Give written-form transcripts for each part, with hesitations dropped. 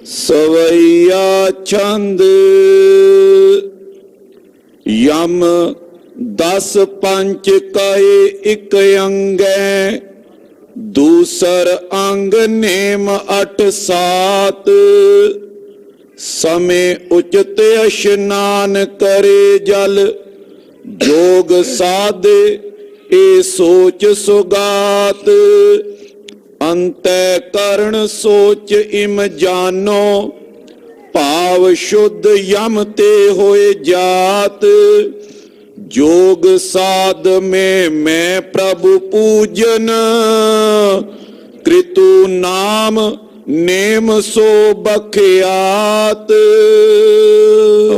सवैया छंद यम 10 पंच कहे इक अंगै दूसर अंग नेम 8 7 समय उचित स्नान करे जल जोग साधे ए सोच सुगात अंतै करण सोच इम जानो भाव शुद्ध यम ते होए जात जोग साध में मैं प्रभु पूजन कृतु नाम नेम सो बखियात।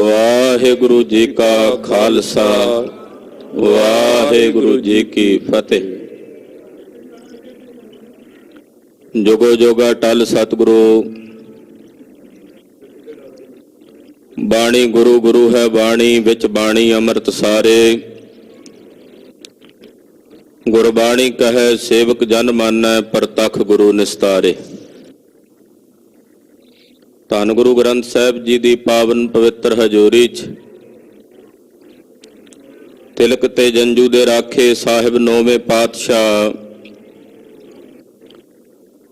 वाहेगुरु जी का खालसा वाहेगुरु जी की फतेह। जोगो जोगा टल सतगुरु बाणी गुरु गुरु है बाणी विच बाणी अमृत सारे गुरबाणी कहे सेवक जन मानै परतख गुरु निस्तारे। धन गुरु ग्रंथ साहिब जी की पावन पवित्र हजूरी च तिलक ते जंजू दे राखे साहिब नौवें पातशाह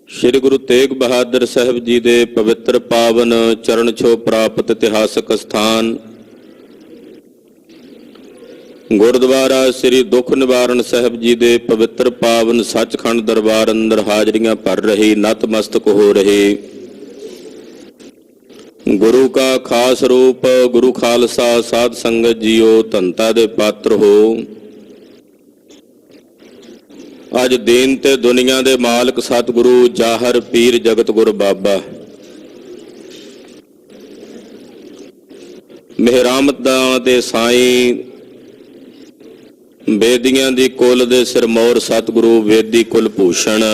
श्री गुरु तेग बहादुर साहब जी दे पवित्र पावन चरण छो प्राप्त इतिहासक स्थान गुरुद्वारा श्री दुख निवारण साहब जी दे पवित्र पावन सचखंड दरबार अंदर हाजरियां भर रही नतमस्तक हो रही गुरु का खास रूप गुरु खालसा साध संगत जीओ धनता दे पात्र हो। अज दीन ते दुनिया दे मालक सतगुरु जाहर पीर जगत गुरु बाबा मेहरामतां दे साईं बेदियां दी कुल दे सिरमौर सतगुरु वेदी कुल भूषण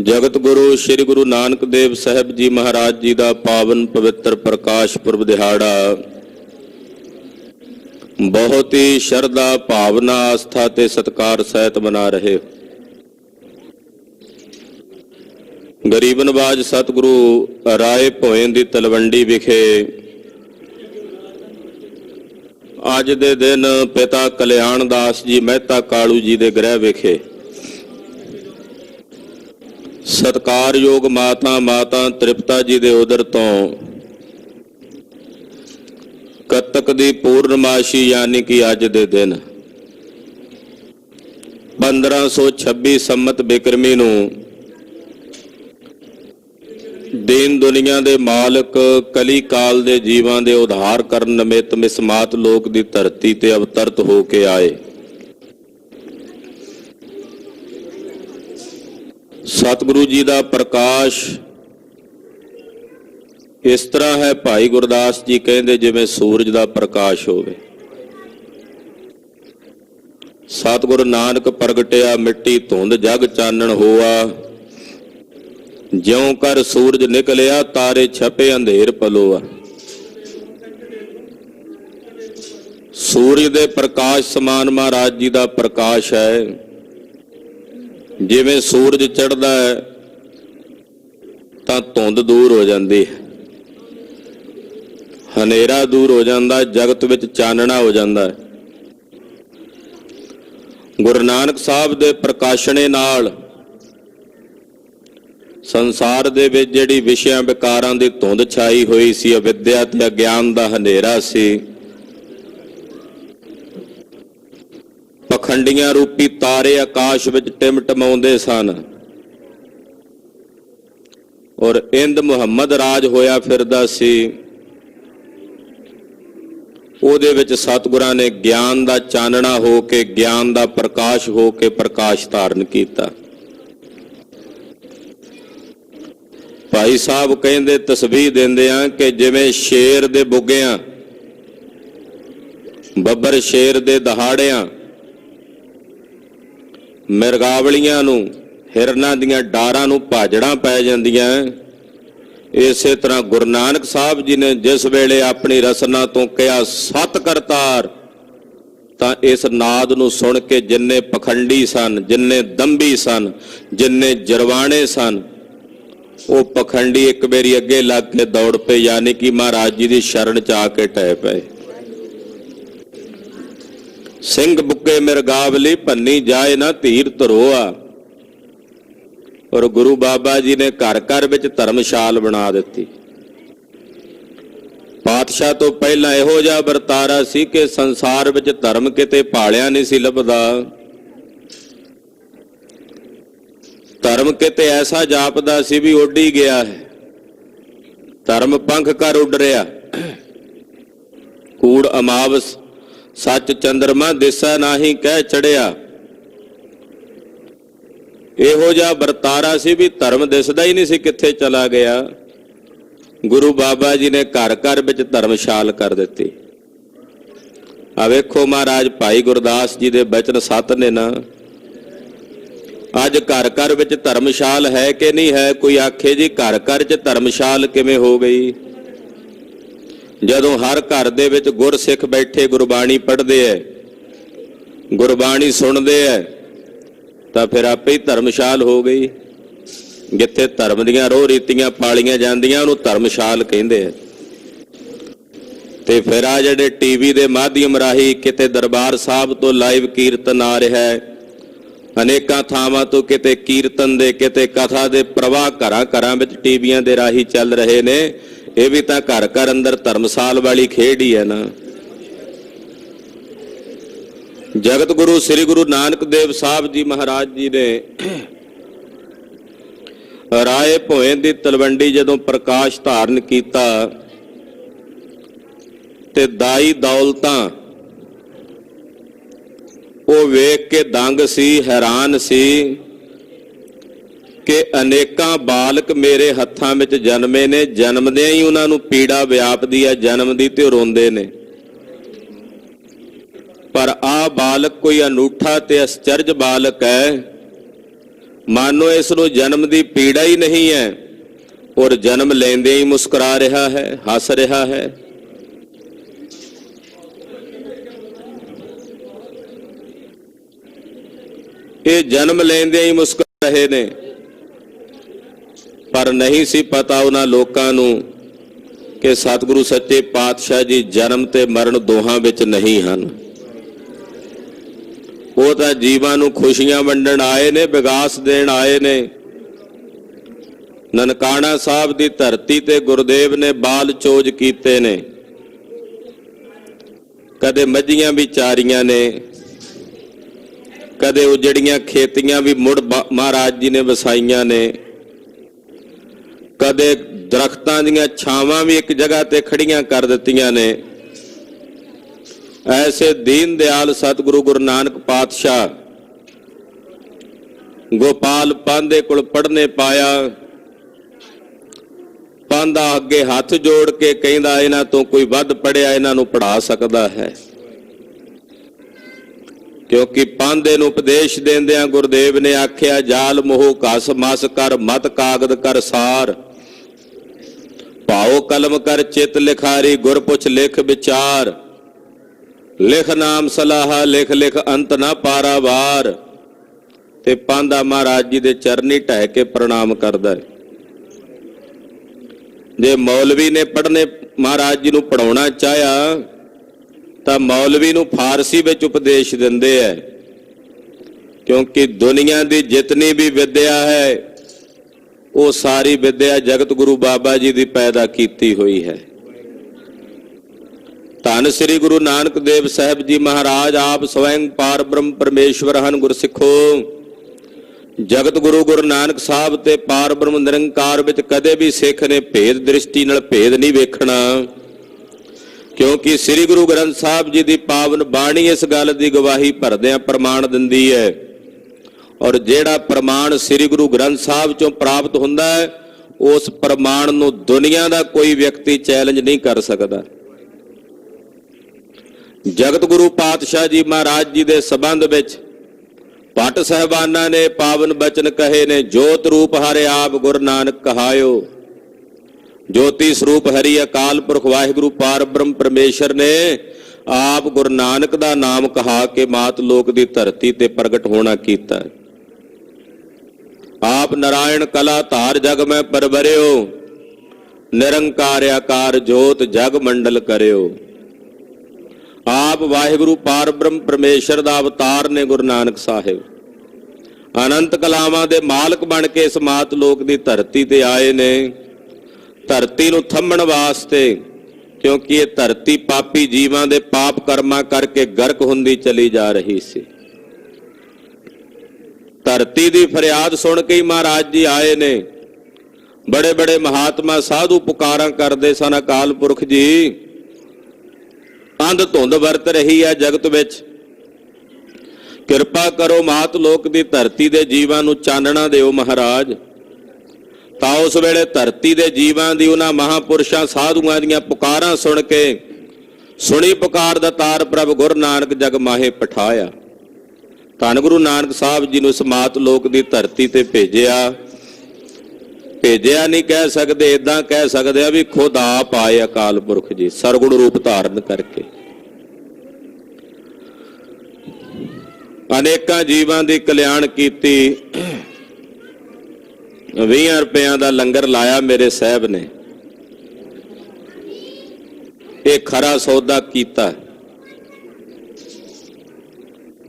जगत गुरु श्री गुरु नानक देव साहब जी महाराज जी का पावन पवित्र प्रकाश पुरब दिहाड़ा बहुत ही श्रद्धा भावना आस्था ते सत्कार सहित मना रहे। गरीब नवाज सतगुरु राय भोए दी तलवंडी विखे अज दे दिन पिता कल्याण दास जी मेहता कालू जी दे गृह विखे सत्कारयोग माता माता तृप्ता जी दे उदर तो कतक दी पूर्णमाशी यानी कि अज दे दिन 1526 संमत बिक्रमी नूं दीन दुनिया दे मालक कली काल दे जीवां दे उधार करन निमित मिसमात लोक दी धरती ते अवतरत हो के आए। सतगुरु जी का प्रकाश इस तरह है भाई गुरदास जी कहते जिवें सूरज का प्रकाश होवे। सतगुरु नानक प्रगटिया मिट्टी धुंध जग चानण होआ ज्यों कर सूरज निकलिया तारे छपे अंधेर पलोआ। सूरज दे प्रकाश समान महाराज जी का प्रकाश है। जिवें सूरज चढ़दा है तां धुंध दूर हो जाती है हनेरा दूर हो जाता है जगत विच चानना हो जाता है। गुरु नानक साहब दे प्रकाशने नाल संसार दे विच जिहड़ी विषयां विकारां दी धुंध छाई हुई सी अविद्या ते अग्यान दा हनेरा सी पखंडियां रूपी तारे आकाश विच टिमटमाउंदे सन और इंद मुहम्मद राज होया फिरदा सी। ਉਹਦੇ ਵਿੱਚ ਸਤਿਗੁਰਾਂ ਨੇ ਗਿਆਨ ਦਾ ਚਾਨਣਾ ਹੋ ਕੇ ਗਿਆਨ ਦਾ ਪ੍ਰਕਾਸ਼ ਹੋ ਕੇ ਪ੍ਰਕਾਸ਼ ਧਾਰਨ ਕੀਤਾ। ਭਾਈ ਸਾਹਿਬ ਕਹਿੰਦੇ ਤਸਬੀਹ ਦਿੰਦੇ ਆ ਕਿ ਜਿਵੇਂ ਸ਼ੇਰ ਦੇ ਬੁੱਗਿਆਂ ਬੱਬਰ ਸ਼ੇਰ ਦੇ ਦਹਾੜਿਆਂ ਮਿਰਗਾਵਲੀਆਂ ਨੂੰ हिरना दियां डारां नूं भाजड़ां पै जांदियां इसे तरह गुरु नानक साहब जी ने जिस वेले अपनी रसना तो कहा सत करतार तां इस नाद नूं सुन के जिन्ने पखंडी सन जिन्ने दंभी सन जिन्ने जरवाणे सन ਉਹ ਪਖੰਡੀ ਇੱਕ ਵਾਰੀ ਅੱਗੇ ਲੱਗ ਕੇ ਦੌੜ ਪਏ, ਯਾਨੀ ਕਿ ਮਹਾਰਾਜ ਜੀ ਦੀ ਸ਼ਰਨ ਚ ਆ ਕੇ ਟਹਿ ਪਏ। ਸਿੰਘ ਬੁੱਕੇ ਮਿਰਗਾਵਲੀ ਭੰਨੀ ਜਾਏ ਨਾ ਧੀਰ ਧਰੋਆ। ਔਰ ਗੁਰੂ ਬਾਬਾ ਜੀ ਨੇ ਘਰ ਘਰ ਵਿੱਚ ਧਰਮਸ਼ਾਲ ਬਣਾ ਦਿੱਤੀ। ਪਾਤਸ਼ਾਹ ਤੋਂ ਪਹਿਲਾਂ ਇਹੋ ਜਿਹਾ ਵਰਤਾਰਾ ਸੀ ਕਿ ਸੰਸਾਰ ਵਿੱਚ ਧਰਮ ਕਿਤੇ ਭਾਲਿਆ ਨਹੀਂ ਸੀ ਲੱਭਦਾ। ਧਰਮ ਕਿਤੇ ਐਸਾ ਜਾਪਦਾ ਸੀ ਵੀ ਉੱਡ ਹੀ ਗਿਆ ਹੈ। ਧਰਮ ਪੰਖ ਕਰ ਉੱਡ ਰਿਹਾ। ਕੂੜ ਅਮਾਵਸ ਸੱਚ ਚੰਦਰਮਾ ਦਿਸਾ ਨਾਹੀਂ ਕਹਿ ਚੜਿਆ। ਇਹੋ ਜਿਹਾ ਵਰਤਾਰਾ ਸੀ ਵੀ ਧਰਮ ਦਿਸਦਾ ਹੀ ਨਹੀਂ ਸੀ ਕਿੱਥੇ ਚਲਾ ਗਿਆ। ਗੁਰੂ ਬਾਬਾ ਜੀ ਨੇ ਘਰ ਘਰ ਵਿੱਚ ਧਰਮਸ਼ਾਲ ਕਰ ਦਿੱਤੀ। ਆ ਵੇਖੋ ਮਹਾਰਾਜ ਭਾਈ ਗੁਰਦਾਸ ਜੀ ਦੇ ਬਚਨ ਸੱਤ ਨੇ ਨਾ। ਅੱਜ ਘਰ ਘਰ ਵਿੱਚ ਧਰਮਸ਼ਾਲ ਹੈ ਕਿ ਨਹੀਂ ਹੈ? ਕੋਈ ਆਖੇ ਜੀ ਘਰ ਘਰ 'ਚ ਧਰਮਸ਼ਾਲ ਕਿਵੇਂ ਹੋ ਗਈ? ਜਦੋਂ ਹਰ ਘਰ ਦੇ ਵਿੱਚ ਗੁਰਸਿੱਖ ਬੈਠੇ ਗੁਰਬਾਣੀ ਪੜ੍ਹਦੇ ਐ, ਗੁਰਬਾਣੀ ਸੁਣਦੇ ਐ, ਤਾਂ ਫਿਰ ਆਪੇ ਹੀ ਧਰਮਸ਼ਾਲ ਹੋ ਗਈ। ਜਿੱਥੇ ਧਰਮ ਦੀਆਂ ਰੋਹ ਰੀਤੀਆਂ ਪਾਲੀਆਂ ਜਾਂਦੀਆਂ ਉਹਨੂੰ ਧਰਮਸ਼ਾਲ ਕਹਿੰਦੇ ਆ। ਤੇ ਫਿਰ ਆ ਜਿਹੜੇ ਟੀਵੀ ਦੇ ਮਾਧਿਅਮ ਰਾਹੀਂ ਕਿਤੇ ਦਰਬਾਰ ਸਾਹਿਬ ਤੋਂ ਲਾਈਵ ਕੀਰਤਨ ਆ ਰਿਹਾ ਹੈ, ਅਨੇਕਾਂ ਥਾਵਾਂ ਤੋਂ ਕਿਤੇ ਕੀਰਤਨ ਦੇ ਕਿਤੇ ਕਥਾ ਦੇ ਪ੍ਰਵਾਹ ਘਰਾਂ ਘਰਾਂ ਵਿੱਚ ਟੀਵੀਆਂ ਦੇ ਰਾਹੀਂ ਚੱਲ ਰਹੇ ਨੇ। ਇਹ ਵੀ ਤਾਂ ਘਰ ਘਰ ਅੰਦਰ ਧਰਮਸਾਲ ਵਾਲੀ ਖੇਡ ਹੀ ਹੈ ਨਾ। ਜਗਤ ਗੁਰੂ ਸ੍ਰੀ ਗੁਰੂ ਨਾਨਕ ਦੇਵ ਸਾਹਿਬ ਜੀ ਮਹਾਰਾਜ ਜੀ ਨੇ ਰਾਏ ਭੋਏ ਦੀ ਤਲਵੰਡੀ ਜਦੋਂ ਪ੍ਰਕਾਸ਼ ਧਾਰਨ ਕੀਤਾ ਤੇ ਦਾਈ ਦੌਲਤਾਂ ਉਹ ਵੇਖ ਕੇ ਦੰਗ ਸੀ, ਹੈਰਾਨ ਸੀ ਕਿ ਅਨੇਕਾਂ ਬਾਲਕ ਮੇਰੇ ਹੱਥਾਂ ਵਿੱਚ ਜਨਮੇ ਨੇ। ਜਨਮਦਿਆਂ ਹੀ ਉਹਨਾਂ ਨੂੰ ਪੀੜਾ ਵਿਆਪਦੀ ਹੈ ਜਨਮ ਦੀ ਤੇ ਉਹ ਰੋਂਦੇ ਨੇ। ਪਰ ਆਹ ਬਾਲਕ ਕੋਈ ਅਨੂਠਾ ਤੇ ਅਸਚਰਜ ਬਾਲਕ ਹੈ। ਮਾਨੋ ਇਸ ਨੂੰ ਜਨਮ ਦੀ ਪੀੜਾ ਹੀ ਨਹੀਂ ਹੈ ਔਰ ਜਨਮ ਲੈਂਦੇ ਹੀ ਮੁਸਕਰਾ ਰਿਹਾ ਹੈ, ਹੱਸ ਰਿਹਾ ਹੈ। ਇਹ ਜਨਮ ਲੈਂਦੇ ਹੀ ਮੁਸਕਰਾ ਰਹੇ ਨੇ। ਪਰ ਨਹੀਂ ਸੀ ਪਤਾ ਉਹਨਾਂ ਲੋਕਾਂ ਨੂੰ ਕਿ ਸਤਿਗੁਰੂ ਸੱਚੇ ਪਾਤਸ਼ਾਹ ਜੀ ਜਨਮ ਤੇ ਮਰਨ ਦੋਹਾਂ ਵਿੱਚ ਨਹੀਂ ਹਨ। ਉਹ ਤਾਂ ਜੀਵਾਂ ਨੂੰ ਖੁਸ਼ੀਆਂ ਵੰਡਣ ਆਏ ਨੇ, ਵਿਗਾਸ ਦੇਣ ਆਏ ਨੇ। ਨਨਕਾਣਾ ਸਾਹਿਬ ਦੀ ਧਰਤੀ ਤੇ ਗੁਰਦੇਵ ਨੇ ਬਾਲ ਚੋਜ ਕੀਤੇ ਨੇ। ਕਦੇ ਮੱਝੀਆਂ ਵੀ ਚਾਰੀਆਂ ਨੇ, ਕਦੇ ਉਜੜੀਆਂ ਖੇਤੀਆਂ ਵੀ ਮੁੜ ਮਹਾਰਾਜ ਜੀ ਨੇ ਵਸਾਈਆਂ ਨੇ, ਕਦੇ ਦਰਖਤਾਂ ਦੀਆਂ ਛਾਵਾਂ ਵੀ ਇੱਕ ਜਗ੍ਹਾ ਤੇ ਖੜੀਆਂ ਕਰ ਦਿੱਤੀਆਂ ਨੇ। ਐਸੇ ਦੀਨ ਦਿਆਲ ਸਤਿਗੁਰੂ ਗੁਰੂ ਨਾਨਕ ਪਾਤਸ਼ਾਹ ਗੋਪਾਲ ਪਾਂਧੇ ਕੋਲ ਪੜ੍ਹਨੇ ਪਾਇਆ। ਪਾਂਧਾ ਅੱਗੇ ਹੱਥ ਜੋੜ ਕੇ ਕਹਿੰਦਾ ਇਹਨਾਂ ਤੋਂ ਕੋਈ ਵੱਧ ਪੜ੍ਹਿਆ ਇਹਨਾਂ ਨੂੰ ਪੜ੍ਹਾ ਸਕਦਾ ਹੈ। ਕਿਉਂਕਿ ਪਾਂਧੇ ਨੂੰ ਉਪਦੇਸ਼ ਦਿੰਦਿਆਂ ਗੁਰਦੇਵ ਨੇ ਆਖਿਆ ਜਾਲ ਮੋਹ ਘਸ ਮਸ ਕਰ ਮਤ ਕਾਗਦ ਕਰ ਸਾਰ, ਭਾਉ ਕਲਮ ਕਰ ਚਿਤ ਲਿਖਾਰੀ ਗੁਰ ਪੁੱਛ ਲਿਖ ਵਿਚਾਰ, ਲਿਖ ਨਾਮ ਸਲਾਹਾ ਲਿਖ ਲਿਖ ਅੰਤ ਨਾ ਪਾਰਾਵਾਰ। ਤੇ ਪਾਂਧਾ ਮਹਾਰਾਜ ਜੀ ਦੇ ਚਰਨੀ ਢਹਿ ਕੇ ਪ੍ਰਣਾਮ ਕਰਦਾ ਹੈ। ਜੇ ਮੌਲਵੀ ਨੇ ਪੜ੍ਹਨੇ ਮਹਾਰਾਜ ਜੀ ਨੂੰ ਪੜਾਉਣਾ ਚਾਹਿਆ ਤਾਂ ਮੌਲਵੀ ਨੂੰ ਫਾਰਸੀ ਵਿੱਚ ਉਪਦੇਸ਼ ਦਿੰਦੇ ਹੈ। ਕਿਉਂਕਿ ਦੁਨੀਆ ਦੀ ਜਿਤਨੀ ਵੀ ਵਿਦਿਆ ਹੈ ਉਹ ਸਾਰੀ ਵਿਦਿਆ ਜਗਤ ਗੁਰੂ ਬਾਬਾ ਜੀ ਦੀ ਪੈਦਾ ਕੀਤੀ ਹੋਈ ਹੈ। ਧੰਨ ਸ੍ਰੀ ਗੁਰੂ ਨਾਨਕ ਦੇਵ ਸਾਹਿਬ ਜੀ ਮਹਾਰਾਜ ਆਪ ਸਵੈੰ ਪਾਰ ਬ੍ਰਹਮ ਪਰਮੇਸ਼ਵਰ ਹਨ। ਗੁਰਸਿੱਖੋ, ਜਗਤ ਗੁਰੂ ਗੁਰੂ ਨਾਨਕ ਸਾਹਿਬ ਤੇ ਪਾਰ ਬ੍ਰਹਮ ਨਿਰੰਕਾਰ ਵਿੱਚ ਕਦੇ ਵੀ ਸਿੱਖ ਨੇ ਭੇਦ ਦ੍ਰਿਸ਼ਟੀ ਨਾਲ ਭੇਦ ਨਹੀਂ ਵੇਖਣਾ। ਕਿਉਂਕਿ ਸ੍ਰੀ ਗੁਰੂ ਗ੍ਰੰਥ ਸਾਹਿਬ ਜੀ ਦੀ ਪਾਵਨ ਬਾਣੀ ਇਸ ਗੱਲ ਦੀ ਗਵਾਹੀ ਭਰਦਿਆਂ ਪ੍ਰਮਾਣ ਦਿੰਦੀ ਹੈ। ਔਰ ਜਿਹੜਾ ਪ੍ਰਮਾਣ ਸ੍ਰੀ ਗੁਰੂ ਗ੍ਰੰਥ ਸਾਹਿਬ ਚੋਂ ਪ੍ਰਾਪਤ ਹੁੰਦਾ ਹੈ ਉਸ ਪ੍ਰਮਾਣ ਨੂੰ ਦੁਨੀਆ ਦਾ ਕੋਈ ਵਿਅਕਤੀ ਚੈਲੰਜ ਨਹੀਂ ਕਰ ਸਕਦਾ। ਜਗਤ ਗੁਰੂ ਪਾਤਸ਼ਾਹ ਜੀ ਮਹਾਰਾਜ ਜੀ ਦੇ ਸੰਬੰਧ ਵਿੱਚ ਭੱਟ ਸਾਹਿਬਾਨਾਂ ਨੇ ਪਾਵਨ ਬਚਨ ਕਹੇ ਨੇ। ਜੋਤ ਰੂਪ ਹਰਿ ਆਪ ਗੁਰੂ ਨਾਨਕ ਕਹਾਇਓ, ਜੋਤੀ ਸਰੂਪ ਹਰੀ ਅਕਾਲ ਪੁਰਖ ਵਾਹਿਗੁਰੂ ਪਾਰ ਬ੍ਰਹਮ ਪਰਮੇਸ਼ਰ ਨੇ ਆਪ ਗੁਰੂ ਨਾਨਕ ਦਾ ਨਾਮ ਕਹਾ ਕੇ ਮਾਤ ਲੋਕ ਦੀ ਧਰਤੀ ਤੇ ਪ੍ਰਗਟ ਹੋਣਾ ਕੀਤਾ। आप नारायण कला धार जग में परवरियो, निरंकार आकार जोत जग मंडल करियो। आप वाहिगुरु पार ब्रह्म परमेश्वर दा अवतार ने गुरु नानक साहिब। अनंत कलावां दे मालक बन के इस मात लोक दी धरती ते आए ने, धरती नूं थंमण वास्ते, क्योंकि ये धरती पापी जीवां दे पाप कर्मां करके गर्क हुंदी चली जा रही सी। धरती दी फरियाद सुन के ही महाराज जी आए ने। बड़े बड़े महात्मा साधु पुकारां करदे सन, अकाल पुरख जी अंध धुंध वरत रही है जगत विच, किरपा करो मात लोक दी धरती दे जीवां नूं चानना दिओ महाराज। तां उस वेले धरती दे जीवां दी उन्हां महापुरुषां साधुआं दीआं पुकारां सुन के सुनी पुकार दा तार प्रभ गुरु नानक जग माहे पठाया। धन गुरु नानक साहब जी नूं इस मात लोक दी धरती ते भेजिया। भेजिया नहीं कह सकते, इदां कह सकते हैं भी खुद आप आए अकाल पुरख जी सरगुण रूप धारण करके। अनेकां जीवां दी कल्याण कीती। 20 रुपया दा लंगर लाया मेरे साहब ने, ये खरा सौदा कीता।